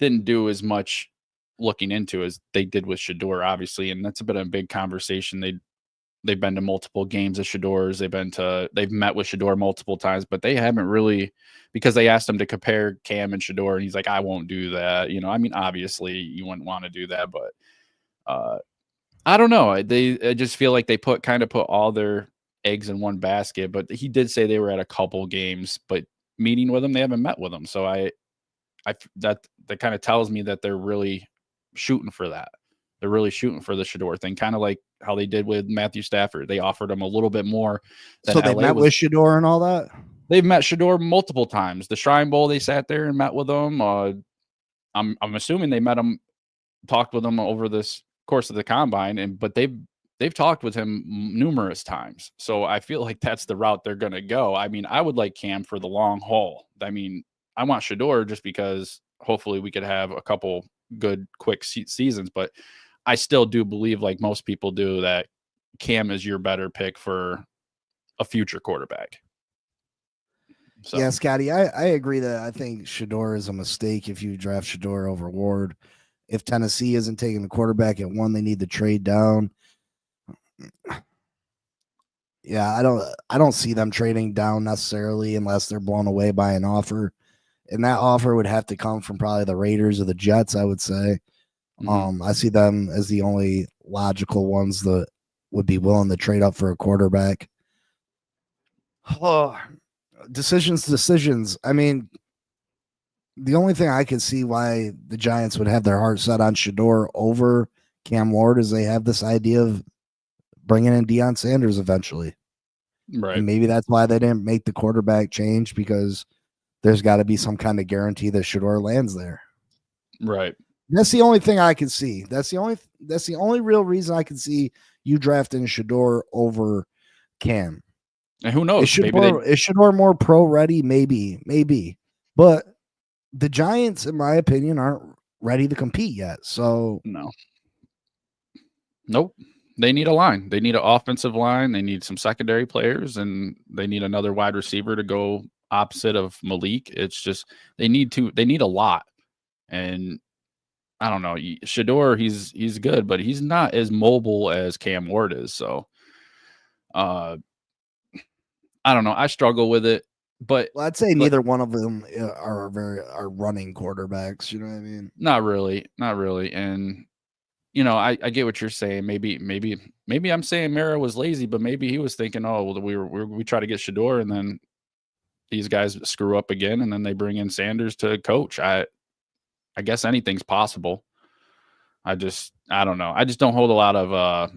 C: didn't do as much looking into as they did with Shador, obviously. And that's been a big conversation. they've been to multiple games of Shador's. They've met with Shador multiple times, but they haven't really, because they asked him to compare Cam and Shador, and he's like, I won't do that. I mean, obviously you wouldn't want to do that, but I don't know. I just feel like they put all their eggs in one basket. But he did say they were at a couple games, but meeting with him, they haven't met with him. So that kind of tells me that they're really shooting for that. They're really shooting for the Shador thing, kind of like how they did with Matthew Stafford. They offered him a little bit more.
B: So they met with Shador and all that?
C: They've met Shador multiple times. The Shrine Bowl, they sat there and met with him. I'm assuming they met him, talked with him over this course of the combine, but they've talked with him numerous times. So I feel like that's the route they're going to go. I mean, I would like Cam for the long haul. I mean, I want Shador just because hopefully we could have a couple good, quick seasons, but I still do believe, like most people do, that Cam is your better pick for a future quarterback. So.
B: Yeah, Scotty, I agree that I think Shador is a mistake if you draft Shador over Ward. If Tennessee isn't taking the quarterback at 1, they need to trade down. Yeah, I don't see them trading down necessarily unless they're blown away by an offer. And that offer would have to come from probably the Raiders or the Jets, I would say. I see them as the only logical ones that would be willing to trade up for a quarterback. Oh, decisions. I mean, the only thing I could see why the Giants would have their heart set on Shador over Cam Ward is they have this idea of bringing in Deion Sanders eventually.
C: Right.
B: And maybe that's why they didn't make the quarterback change, because there's got to be some kind of guarantee that Shador lands there.
C: Right.
B: That's the only thing I can see. That's the only real reason I can see you drafting Shador over Cam.
C: And who knows?
B: Is Shador more pro ready? Maybe. But the Giants, in my opinion, aren't ready to compete yet. So
C: Nope. They need a line. They need an offensive line. They need some secondary players, and they need another wide receiver to go opposite of Malik. It's just they need a lot. And I don't know. Shador, he's good, but he's not as mobile as Cam Ward is. So I don't know. I struggle with it. But
B: I'd say neither one of them are running quarterbacks. You know what I mean?
C: Not really. And I get what you're saying. Maybe I'm saying Mara was lazy, but maybe he was thinking, oh, well, we try to get Shador, and then these guys screw up again, and then they bring in Sanders to coach. I guess anything's possible. I don't know. I just don't hold a lot of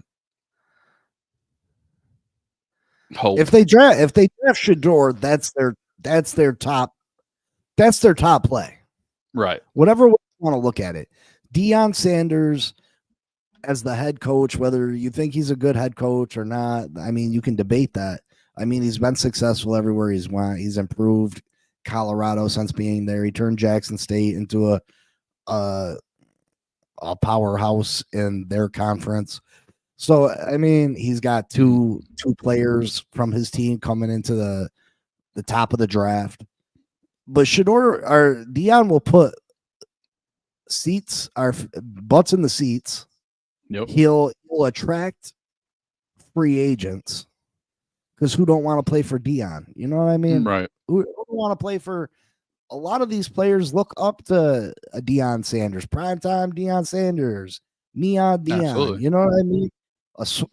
C: hope.
B: If they draft Shador, that's their top play.
C: Right.
B: Whatever way you want to look at it. Deion Sanders as the head coach, whether you think he's a good head coach or not, I mean, you can debate that. I mean, he's been successful everywhere he's went. He's improved Colorado since being there. He turned Jackson State into a powerhouse in their conference. So, I mean, he's got two players from his team coming into the top of the draft. But Shador or Deion will put butts in the seats.
C: Yep.
B: He'll attract free agents because who don't want to play for Deion? You know what I mean?
C: Right.
B: Who don't want to play for? A lot of these players look up to a Deion Sanders, primetime Deion Sanders, Neon Deion.
C: Absolutely.
B: You know what I mean?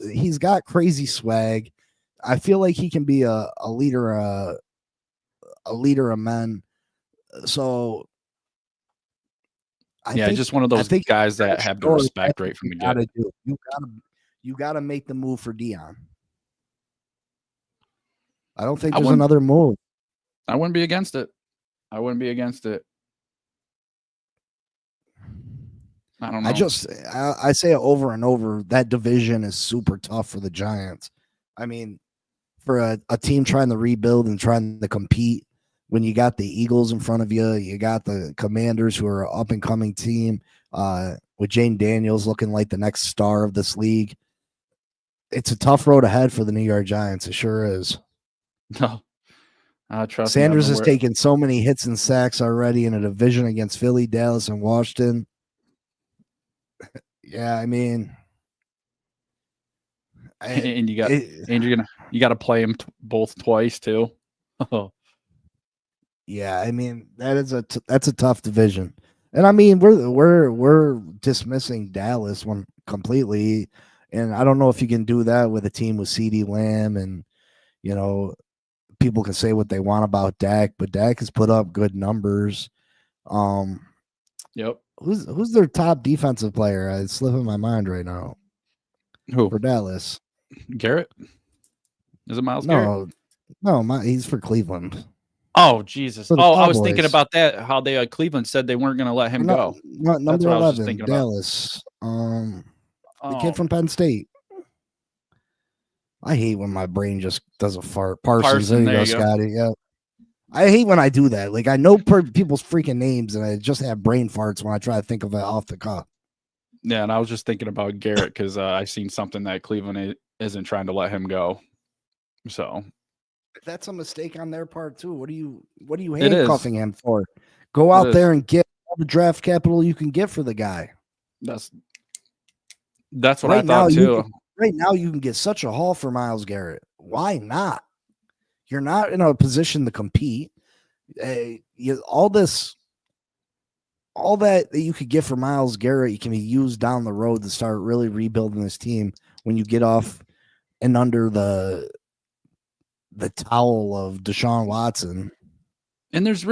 B: He's got crazy swag. I feel like he can be a leader of men. So I think,
C: just one of those guys that have the respect right from the get.
B: You gotta make the move for Deion. I don't think there's another move.
C: I wouldn't be against it. I don't know.
B: I say it over and over. That division is super tough for the Giants. I mean, for a team trying to rebuild and trying to compete, when you got the Eagles in front of you, you got the Commanders, who are an up and coming team, with Jane Daniels looking like the next star of this league. It's a tough road ahead for the New York Giants. It sure is.
C: No. Trust
B: Sanders has taken so many hits and sacks already in a division against Philly, Dallas, and Washington. Yeah, I mean,
C: and you got to play him both twice too.
B: Yeah, I mean that's a tough division, and I mean we're dismissing Dallas one completely, and I don't know if you can do that with a team with CeeDee Lamb, and people can say what they want about Dak, but Dak has put up good numbers.
C: Yep.
B: Who's their top defensive player? It's slipping my mind right now.
C: Who
B: for Dallas?
C: Garrett? Is it Myles Garrett?
B: No, he's for Cleveland.
C: Oh Jesus! Oh, I was thinking about that. How they Cleveland said they weren't going to let him go.
B: Number 11, Dallas. The kid from Penn State. I hate when my brain just does a fart. Parsons. There you go, Scotty. Yeah. I hate when I do that. Like I know people's freaking names, and I just have brain farts when I try to think of it off the cuff.
C: Yeah, and I was just thinking about Garrett because I've seen something that Cleveland isn't trying to let him go. So.
B: That's a mistake on their part too. What are you handcuffing him for? Go out there and get all the draft capital you can get for the guy.
C: That's what I thought too.
B: Right now, you can get such a haul for Myles Garrett. Why not? You're not in a position to compete. All that you could get for Myles Garrett, you can be used down the road to start really rebuilding this team when you get off and under the towel of Deshaun Watson.
C: And there's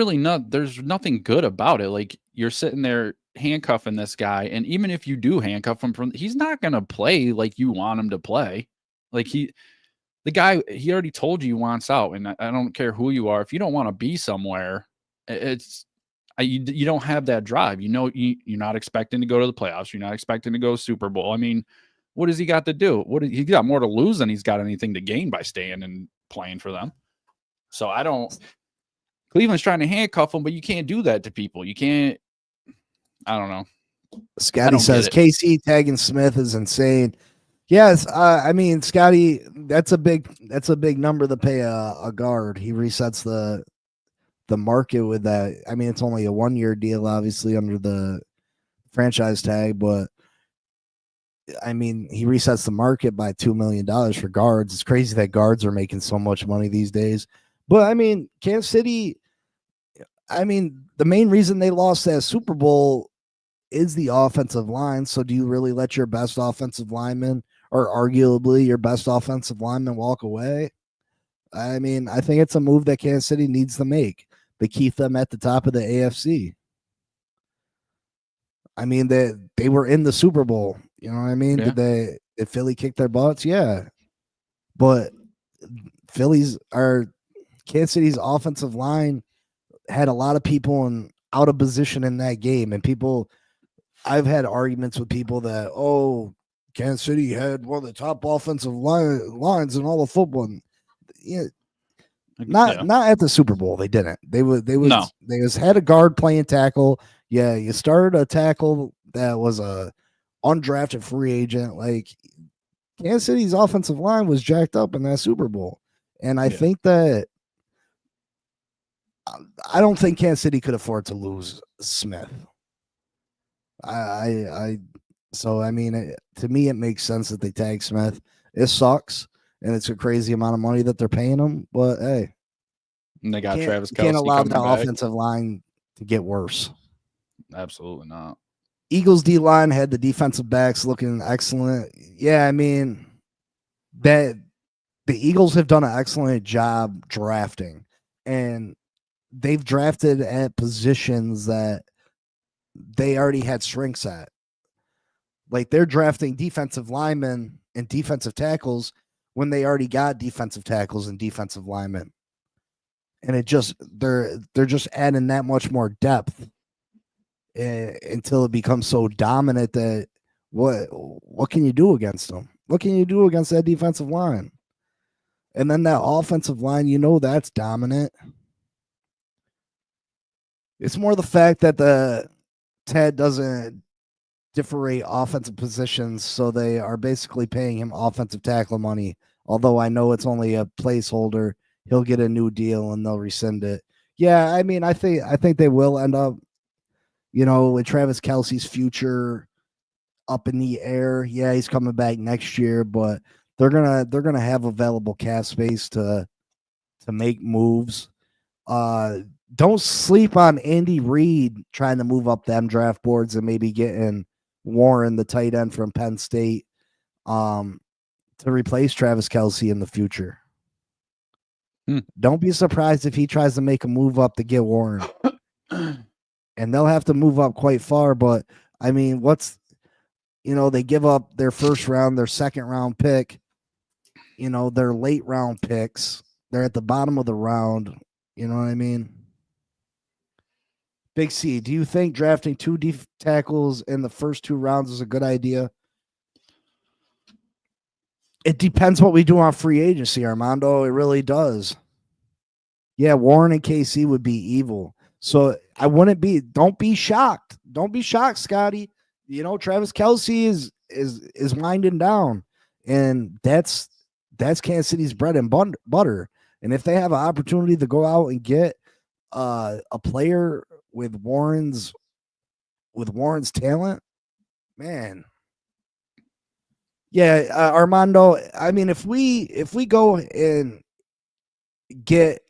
C: nothing good about it. Like you're sitting there handcuffing this guy, and even if you do handcuff him he's not going to play like you want him to play. Like the guy, he already told you he wants out, and I don't care who you are. If you don't want to be somewhere, you don't have that drive. You're not expecting to go to the playoffs. You're not expecting to go Super Bowl. I mean, what does he got to do? He got more to lose than he's got anything to gain by staying and playing for them. So Cleveland's trying to handcuff him, but you can't do that to people. You can't. I don't know.
B: Scotty says KC tagging Smith is insane. Yes, I mean, Scotty, that's a big number to pay a guard. He resets the market with that. I mean, it's only a 1-year deal, obviously, under the franchise tag, but I mean, he resets the market by $2 million for guards. It's crazy that guards are making so much money these days. But I mean, Kansas City, the main reason they lost that Super Bowl is the offensive line. So do you really let your best offensive lineman, or arguably your best offensive lineman, walk away? I mean, I think it's a move that Kansas City needs to make to keep them at the top of the AFC. I mean, they were in the Super Bowl. You know what I mean? Yeah. Did Philly kick their butts? Yeah. But Kansas City's offensive line had a lot of people out of position in that game. And I've had arguments with people that, Kansas City had one of the top offensive lines in all of football. And, not at the Super Bowl. They didn't. They had a guard playing tackle. Yeah, you started a tackle that was a undrafted free agent. Like Kansas City's offensive line was jacked up in that Super Bowl, and I think that I don't think Kansas City could afford to lose Smith. So I mean, to me, it makes sense that they tag Smith. It sucks, and it's a crazy amount of money that they're paying him. But hey,
C: and they got Travis Kelce.
B: Can't allow the offensive line to get worse.
C: Absolutely not.
B: Eagles D line had the defensive backs looking excellent. Yeah, I mean that the Eagles have done an excellent job drafting, and they've drafted at positions that they already had strengths at. Like they're drafting defensive linemen and defensive tackles when they already got defensive tackles and defensive linemen. And they're just adding that much more depth until it becomes so dominant that what can you do against them? What can you do against that defensive line? And then that offensive line, that's dominant. It's more the fact that Ted doesn't differentiate offensive positions, so they are basically paying him offensive tackle money. Although I know it's only a placeholder, he'll get a new deal and they'll rescind it. Yeah, I mean, I think they will end up, with Travis Kelce's future up in the air. Yeah, he's coming back next year, but they're gonna have available cap space to make moves. Don't sleep on Andy Reid trying to move up them draft boards and maybe getting Warren, the tight end from Penn State, to replace Travis Kelce in the future. Don't be surprised if he tries to make a move up to get Warren. And they'll have to move up quite far, but I mean, they give up their first round, their second round pick, their late round picks. They're at the bottom of the round. You know what I mean? Big C, do you think drafting 2 deep tackles in the first 2 rounds is a good idea? It depends what we do on free agency, Armando. It really does. Yeah, Warren and KC would be evil. So don't be shocked. Don't be shocked, Scotty. Travis Kelce is winding down. And that's Kansas City's bread and butter. And if they have an opportunity to go out and get a player with Warren's talent, man. Yeah, Armando, I mean, if we go and get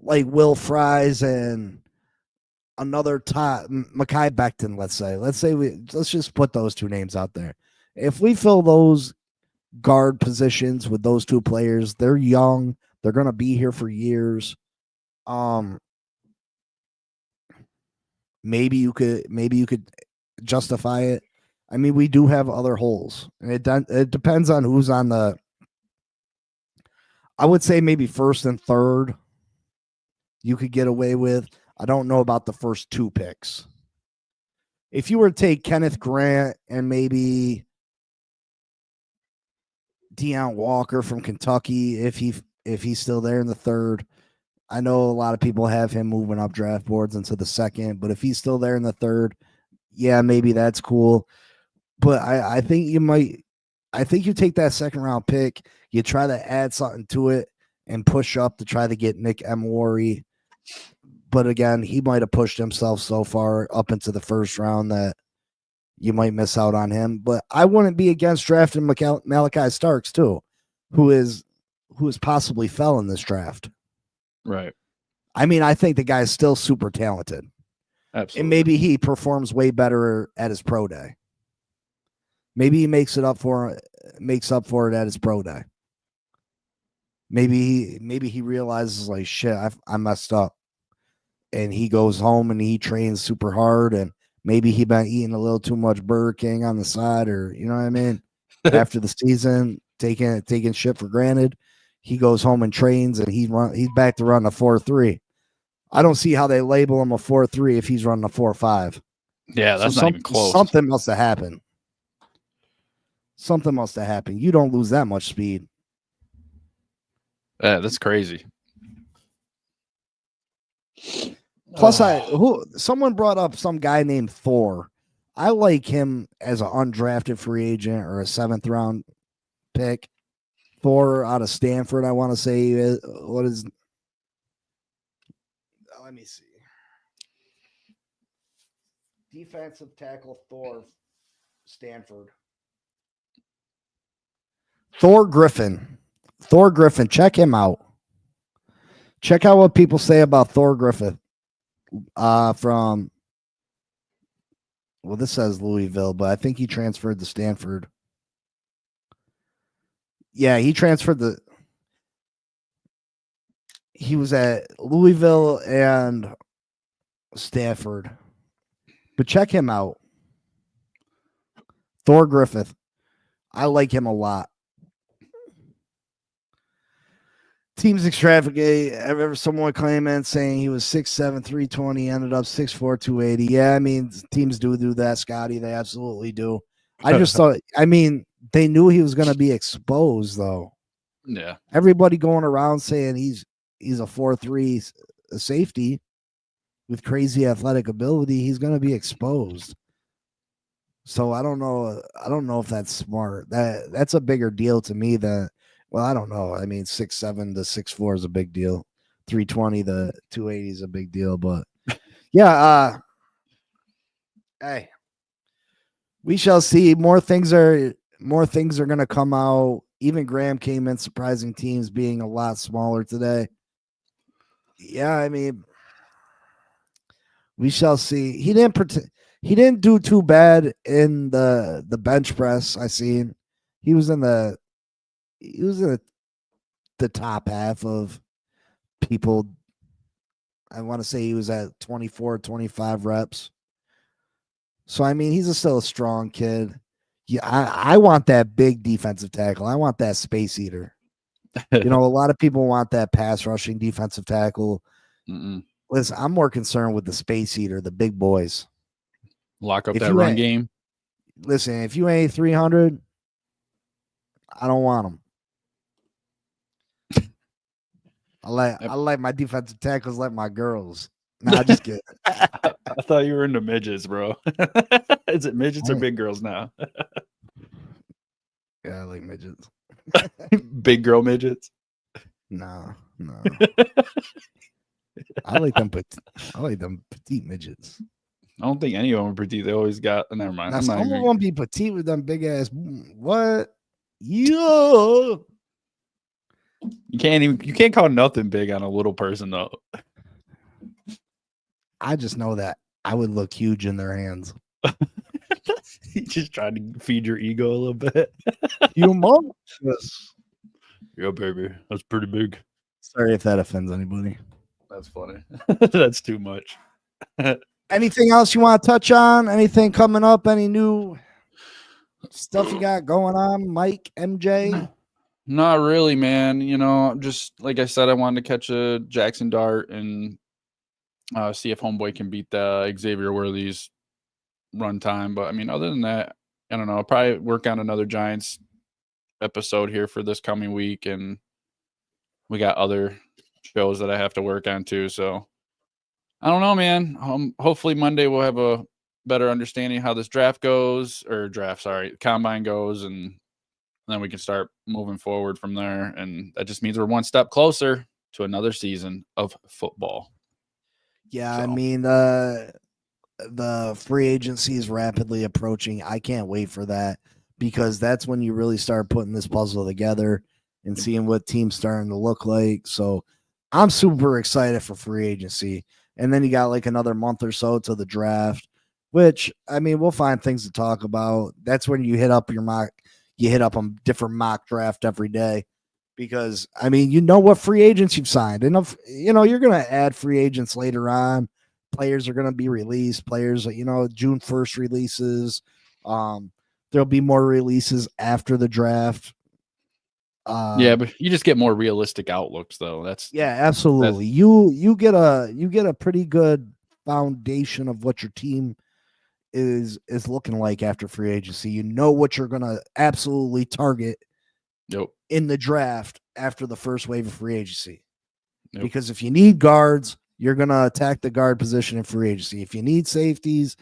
B: like Will Fries and another Mekhi Becton, let's just put those 2 names out there. If we fill those guard positions with those 2 players, they're young, they're going to be here for years. Maybe you could justify it. I mean, we do have other holes, and it depends on who's on the. I would say maybe first and third you could get away with. I don't know about the first 2 picks. If you were to take Kenneth Grant and maybe Deion Walker from Kentucky, if he's still there in the third, I know a lot of people have him moving up draft boards into the second, but if he's still there in the third, yeah, maybe that's cool. But I think you take that second round pick, you try to add something to it and push up to try to get Nick Emery. But again, he might have pushed himself so far up into the first round that you might miss out on him. But I wouldn't be against drafting Malachi Starks too, who is possibly fell in this draft.
C: Right.
B: I mean, I think the guy's still super talented.
C: Absolutely.
B: And maybe he performs way better at his pro day. Maybe he makes up for it at his pro day. Maybe he realizes like, shit, I messed up. And he goes home and he trains super hard, and maybe he been eating a little too much Burger King on the side, or you know what I mean? After the season, taking shit for granted. He goes home and trains, and he's back to run a 4.3. I don't see how they label him a 4.3 if he's running a 4.5.
C: Yeah, that's not even close.
B: Something must have happened. Something must have happened. You don't lose that much speed.
C: Yeah, that's crazy.
B: Plus, someone brought up some guy named Thor. I like him as an undrafted free agent or a 7th round pick. Thor out of Stanford, I want to say. What is? Let me see. Defensive tackle Thor, Stanford. Thor Griffin. Check him out. Check out what people say about Thor Griffin. This says Louisville, but I think he transferred to Stanford. Yeah, he transferred he was at Louisville and Stanford. But check him out. Thor Griffith. I like him a lot. Teams extravagate. I remember someone claiming saying he was 6'7", 320, ended up 6'4", 280. Yeah, I mean, teams do that, Scotty. They absolutely do. I just thought, I mean, they knew he was going to be exposed, though.
C: Yeah.
B: Everybody going around saying he's a 4.3 safety with crazy athletic ability. He's going to be exposed. So I don't know. I don't know if that's smart. That's a bigger deal to me than. Well, I don't know. I mean, 6'7" to 6'4" is a big deal. 320 to 280 is a big deal. But yeah, hey, we shall see. More things are going to come out. Even Graham came in surprising teams being a lot smaller today. Yeah, I mean, we shall see. He didn't do too bad in the bench press. I seen he was in the top half of people. I want to say he was at 24, 25 reps. So I mean, he's still a strong kid. Yeah, I want that big defensive tackle. I want that space eater. A lot of people want that pass rushing defensive tackle. Listen, I'm more concerned with the space eater, the big boys.
C: Lock up that run game.
B: Listen, if you ain't 300, I don't want them. I like my defensive tackles like my girls. Nah, just kidding.
C: I thought you were into midgets, bro. Is it midgets or big girls now?
B: Yeah, I like midgets.
C: Big girl midgets?
B: No. I like them petite midgets.
C: I don't think any of them are petite. They always got. Never mind.
B: Now, some of them be petite with them big ass. What? Yo.
C: You can't call nothing big on a little person though.
B: I just know that I would look huge in their hands.
C: You just trying to feed your ego a little bit.
B: Humongous.
C: Yeah, baby. That's pretty big.
B: Sorry if that offends anybody.
C: That's funny. That's too much.
B: Anything else you want to touch on? Anything coming up? Any new stuff you got going on, Mike, MJ?
C: Not really, man. Just like I said, I wanted to catch a Jackson dart and see if homeboy can beat the Xavier Worthy's run time. But I mean, other than that, I don't know. I'll probably work on another Giants episode here for this coming week, and we got other shows that I have to work on too. So I don't know, man. Hopefully Monday we'll have a better understanding how this combine goes, and then we can start moving forward from there. And that just means we're one step closer to another season of football.
B: Yeah, so. I mean, the free agency is rapidly approaching. I can't wait for that, because that's when you really start putting this puzzle together and seeing what teams starting to look like. So I'm super excited for free agency. And then you got like another month or so to the draft, which, I mean, we'll find things to talk about. That's when you hit up a different mock draft every day, because, I mean, what free agents you've signed. And, you're going to add free agents later on. Players are going to be released. Players, June 1st releases. There'll be more releases after the draft.
C: Yeah, but you just get more realistic outlooks, though.
B: Absolutely. You get a pretty good foundation of what your team is looking like after free agency. You know what you're gonna absolutely target in the draft after the first wave of free agency. Because if you need guards, you're gonna attack the guard position in free agency. If you need safeties,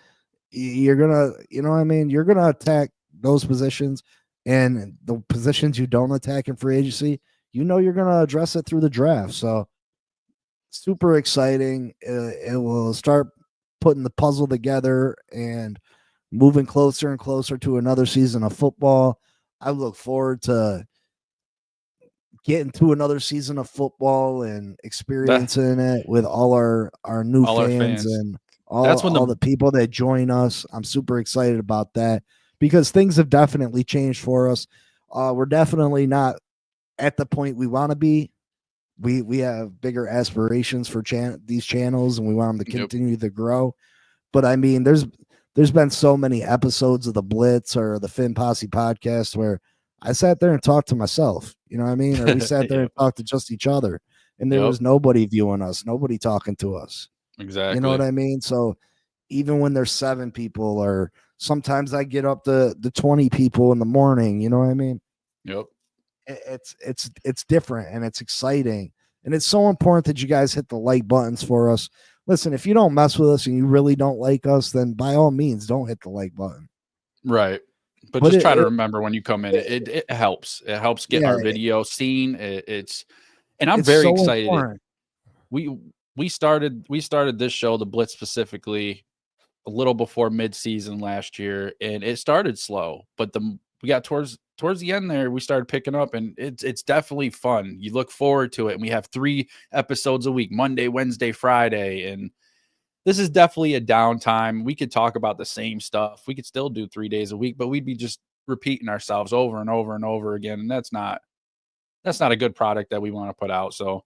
B: you're gonna, you're gonna attack those positions. And the positions you don't attack in free agency, you're going to address it through the draft. So super exciting. It will start putting the puzzle together and moving closer and closer to another season of football. I look forward to getting to another season of football and experiencing it with all our new fans and all the people that join us. I'm super excited about that, because things have definitely changed for us. We're definitely not at the point we want to be. We have bigger aspirations for these channels, and we want them to continue to grow. But I mean, there's been so many episodes of the Blitz or the Finn Posse podcast where I sat there and talked to myself. You know what I mean? Or we sat there and talked to just each other, and there was nobody viewing us, nobody talking to us.
C: Exactly.
B: You know what I mean? So even when there's 7 people, or sometimes I get up to 20 people in the morning, you know what I mean?
C: Yep.
B: It's different, and it's exciting, and it's so important that you guys hit the like buttons for us. Listen, if you don't mess with us and you really don't like us, then by all means, don't hit the like button.
C: Right. But just try to remember when you come in, it helps. It helps get our video seen. And I'm very excited. Important. We started this show, the Blitz specifically, a little before mid-season last year, and it started slow, but we got towards towards the end there, we started picking up, and it's definitely fun. You look forward to it, and we have 3 episodes a week, Monday, Wednesday, Friday, and this is definitely a downtime. We could talk about the same stuff. We could still do 3 days a week, but we'd be just repeating ourselves over and over and over again, and that's not a good product that we want to put out. So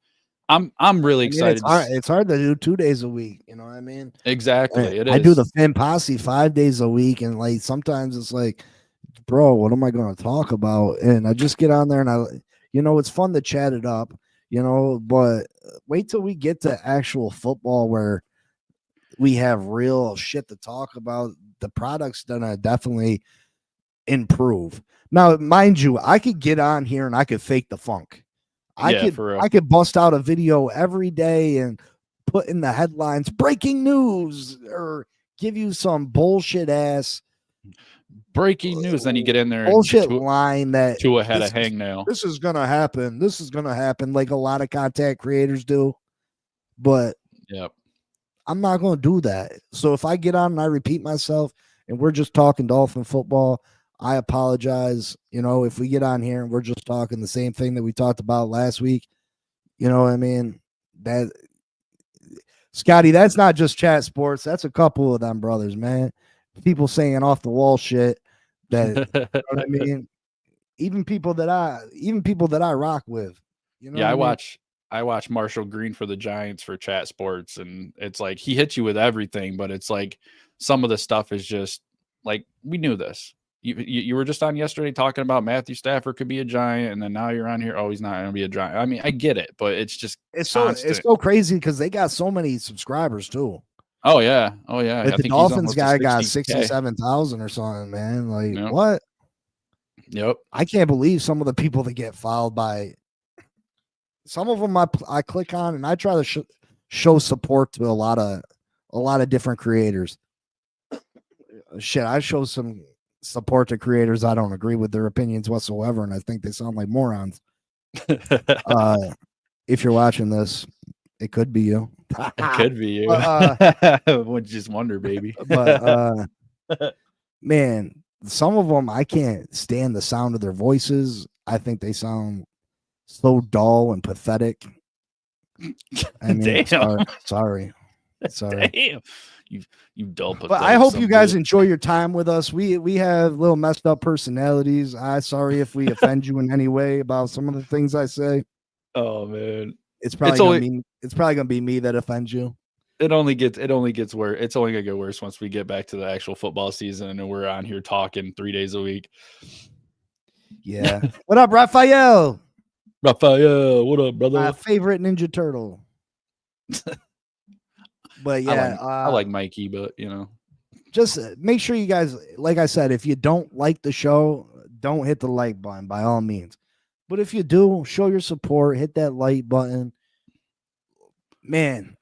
C: I'm really excited.
B: It's hard to do 2 days a week. You know what I mean?
C: Exactly.
B: I do the Fin Posse 5 days a week, and like sometimes it's like, bro, what am I going to talk about? And I just get on there and it's fun to chat it up, but wait till we get to actual football where we have real shit to talk about. The product's gonna definitely improve. Now, mind you, I could get on here and I could fake the funk. I could bust out a video every day and put in the headlines breaking news or give you some bullshit ass
C: breaking news. Then you get in there
B: bullshit line that
C: to a head of hangnail.
B: This is gonna happen. This is gonna happen, like a lot of content creators do. But
C: yep,
B: I'm not gonna do that. So if I get on and I repeat myself and we're just talking Dolphin football, I apologize. If we get on here and we're just talking the same thing that we talked about last week, you know what I mean? That Scotty, that's not just chat sports. That's a couple of them brothers, man. People saying off the wall shit that you know what I mean. Even people that I rock with.
C: Yeah, I watch Marshall Green for the Giants for chat sports, and it's like he hits you with everything, but it's like some of the stuff is just like, we knew this. You were just on yesterday talking about Matthew Stafford could be a Giant, and then now you're on here, oh, he's not going to be a Giant. I mean, I get it, but it's just
B: it's so crazy because they got so many subscribers too.
C: Oh yeah.
B: Like the Dolphins guy got 67,000 or something, man. Like what?
C: Yep.
B: I can't believe some of the people that get followed by. Some of them I click on and I try to show support to a lot of different creators. Shit, I show some support to creators I don't agree with their opinions whatsoever, and I think they sound like morons. If you're watching this, it could be you.
C: It could be you. Would just wonder, baby.
B: But man, some of them I can't stand the sound of their voices. I think they sound so dull and pathetic. I mean,
C: damn.
B: Sorry.
C: Damn. You dull.
B: But I hope you guys enjoy your time with us. We have little messed up personalities. I'm sorry if we offend you in any way about some of the things I say.
C: Oh man,
B: it's probably gonna be me that offends you.
C: It only gets worse. It's only gonna get worse once we get back to the actual football season and we're on here talking 3 days a week.
B: Yeah. What up, Raphael?
C: Raphael, what up, brother?
B: My favorite Ninja Turtle. But yeah,
C: I like Mikey, but
B: just make sure you guys, like I said, if you don't like the show, don't hit the like button by all means. But if you do, show your support, hit that like button. Man,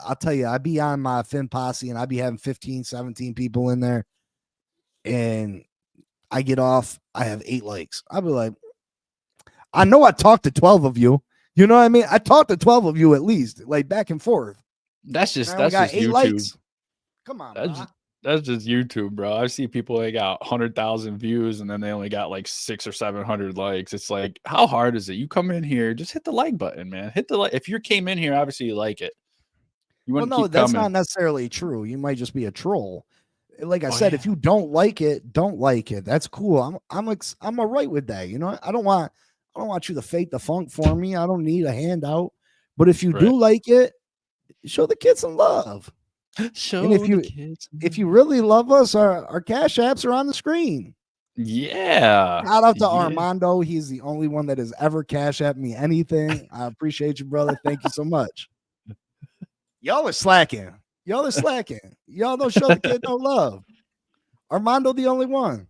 B: I'll tell you, I'd be on my Fin Posse and I'd be having 15, 17 people in there. And I get off, I have 8 likes. I'll be like, I know I talked to 12 of you. You know what I mean? I talked to 12 of you at least, like back and forth.
C: That's just YouTube.
B: Likes. Come on,
C: that's just YouTube, bro. I see people that got 100,000 views and then they only got like 600 or 700 likes. It's like, how hard is it? You come in here, just hit the like button, man. Hit the like. If you came in here, obviously you like it.
B: That's not necessarily true. You might just be a troll. Like I said, if you don't like it, don't like it. That's cool. I'm all right with that. I don't want you to fake the funk for me. I don't need a handout. But if you do like it, show the kids some love. If you really love us, our cash apps are on the screen.
C: Yeah.
B: Shout out to Armando. He's the only one that has ever cash apped me anything. I appreciate you, brother. Thank you so much. Y'all are slacking. Y'all don't show the kid no love. Armando the only one.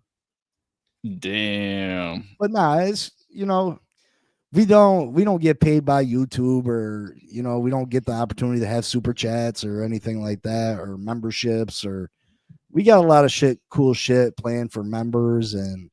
C: Damn.
B: But nah, it's we don't get paid by YouTube, or we don't get the opportunity to have super chats or anything like that, or memberships, or we got a lot of cool shit planned for members and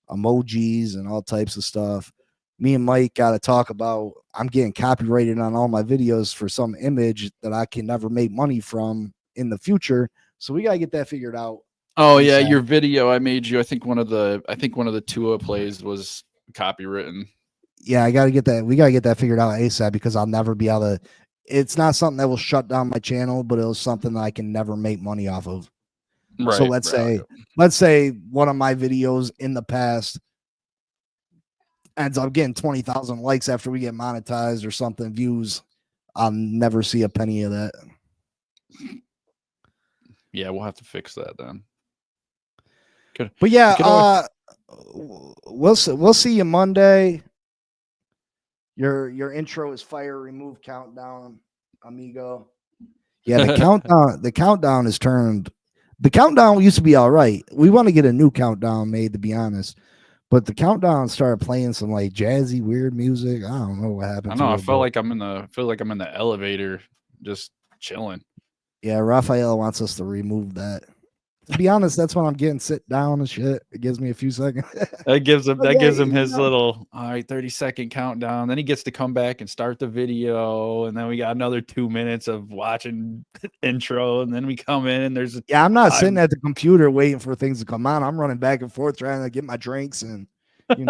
B: emojis and all types of stuff. Me and Mike got to talk about, I'm getting copyrighted on all my videos for some image that I can never make money from in the future. So we got to get that figured out.
C: Oh yeah, your video I made you. I think one of the Tua plays was copywritten.
B: Yeah, I gotta get that. We gotta get that figured out ASAP because I'll never be able to. It's not something that will shut down my channel, but it was something that I can never make money off of. Right. So let's say one of my videos in the past ends up getting 20,000 likes after we get monetized or something, views. I'll never see a penny of that.
C: Yeah, we'll have to fix that then. Good.
B: But yeah, we'll see you Monday. Your intro is fire remove countdown, amigo. Yeah, the countdown is turned. The countdown used to be all right. We want to get a new countdown made, to be honest. But the countdown started playing some like jazzy, weird music. I don't know what happened.
C: I know. I feel like I'm in the elevator, just chilling.
B: Yeah, Raphael wants us to remove that. To be honest, that's when I'm getting sit down and shit. It gives me a few seconds.
C: That gives him his little 30-second countdown. Then he gets to come back and start the video, and then we got another 2 minutes of watching intro, and then we come in and there's
B: I'm not sitting at the computer waiting for things to come on. I'm running back and forth trying to get my drinks and I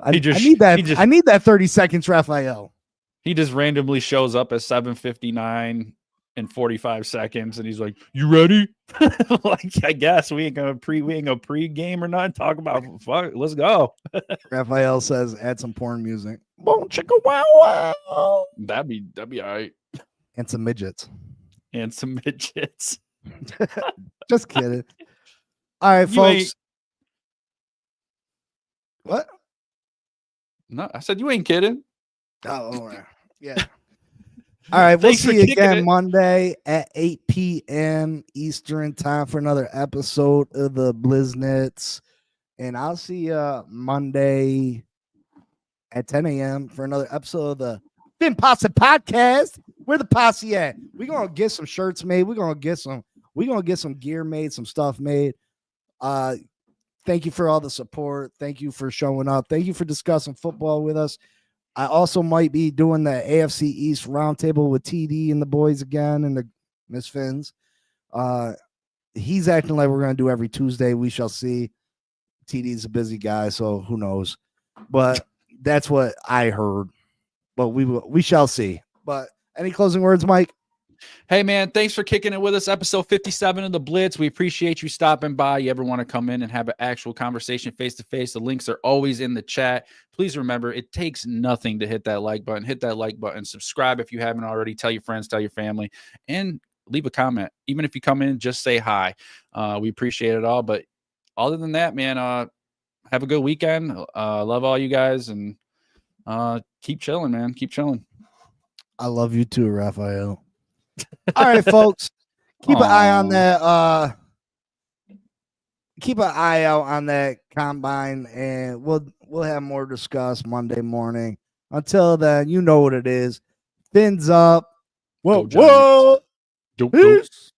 B: need that 30 seconds, Raphael.
C: He just randomly shows up at 7:59 in 45 seconds, and he's like, "You ready?" Like, I guess we ain't gonna pre-game or not. Talk about fuck. Let's go.
B: Raphael says, "Add some porn music." Boom, chicka, wow, wow.
C: That'd be all right.
B: And some midgets. Just kidding. All right, folks. What?
C: No, I said you ain't kidding.
B: Oh, all right. Yeah. All right, we'll see you again Monday at 8 p.m. Eastern time for another episode of the Bliznets. And I'll see you Monday at 10 a.m. for another episode of the Fin Posse Podcast. Where the posse at? We're gonna get some shirts made. We're gonna get some gear made, some stuff made. Thank you for all the support. Thank you for showing up. Thank you for discussing football with us. I also might be doing the AFC East roundtable with TD and the boys again and the Miss Fins. He's acting like we're going to do every Tuesday. We shall see. TD's a busy guy, so who knows? But that's what I heard. But we shall see. But any closing words, Mike?
C: Hey, man, thanks for kicking it with us. Episode 57 of the Blitz. We appreciate you stopping by. You ever want to come in and have an actual conversation face-to-face, the links are always in the chat. Please remember, it takes nothing to hit that like button. Hit that like button. Subscribe if you haven't already. Tell your friends, tell your family, and leave a comment. Even if you come in, just say hi. We appreciate it all. But other than that, man, have a good weekend. Love all you guys, and keep chilling, man. Keep chilling.
B: I love you too, Raphael. All right, folks. Keep an eye on that. Keep an eye out on that combine, and we'll have more to discuss Monday morning. Until then, you know what it is. Fins up. Whoa.
C: Deuces.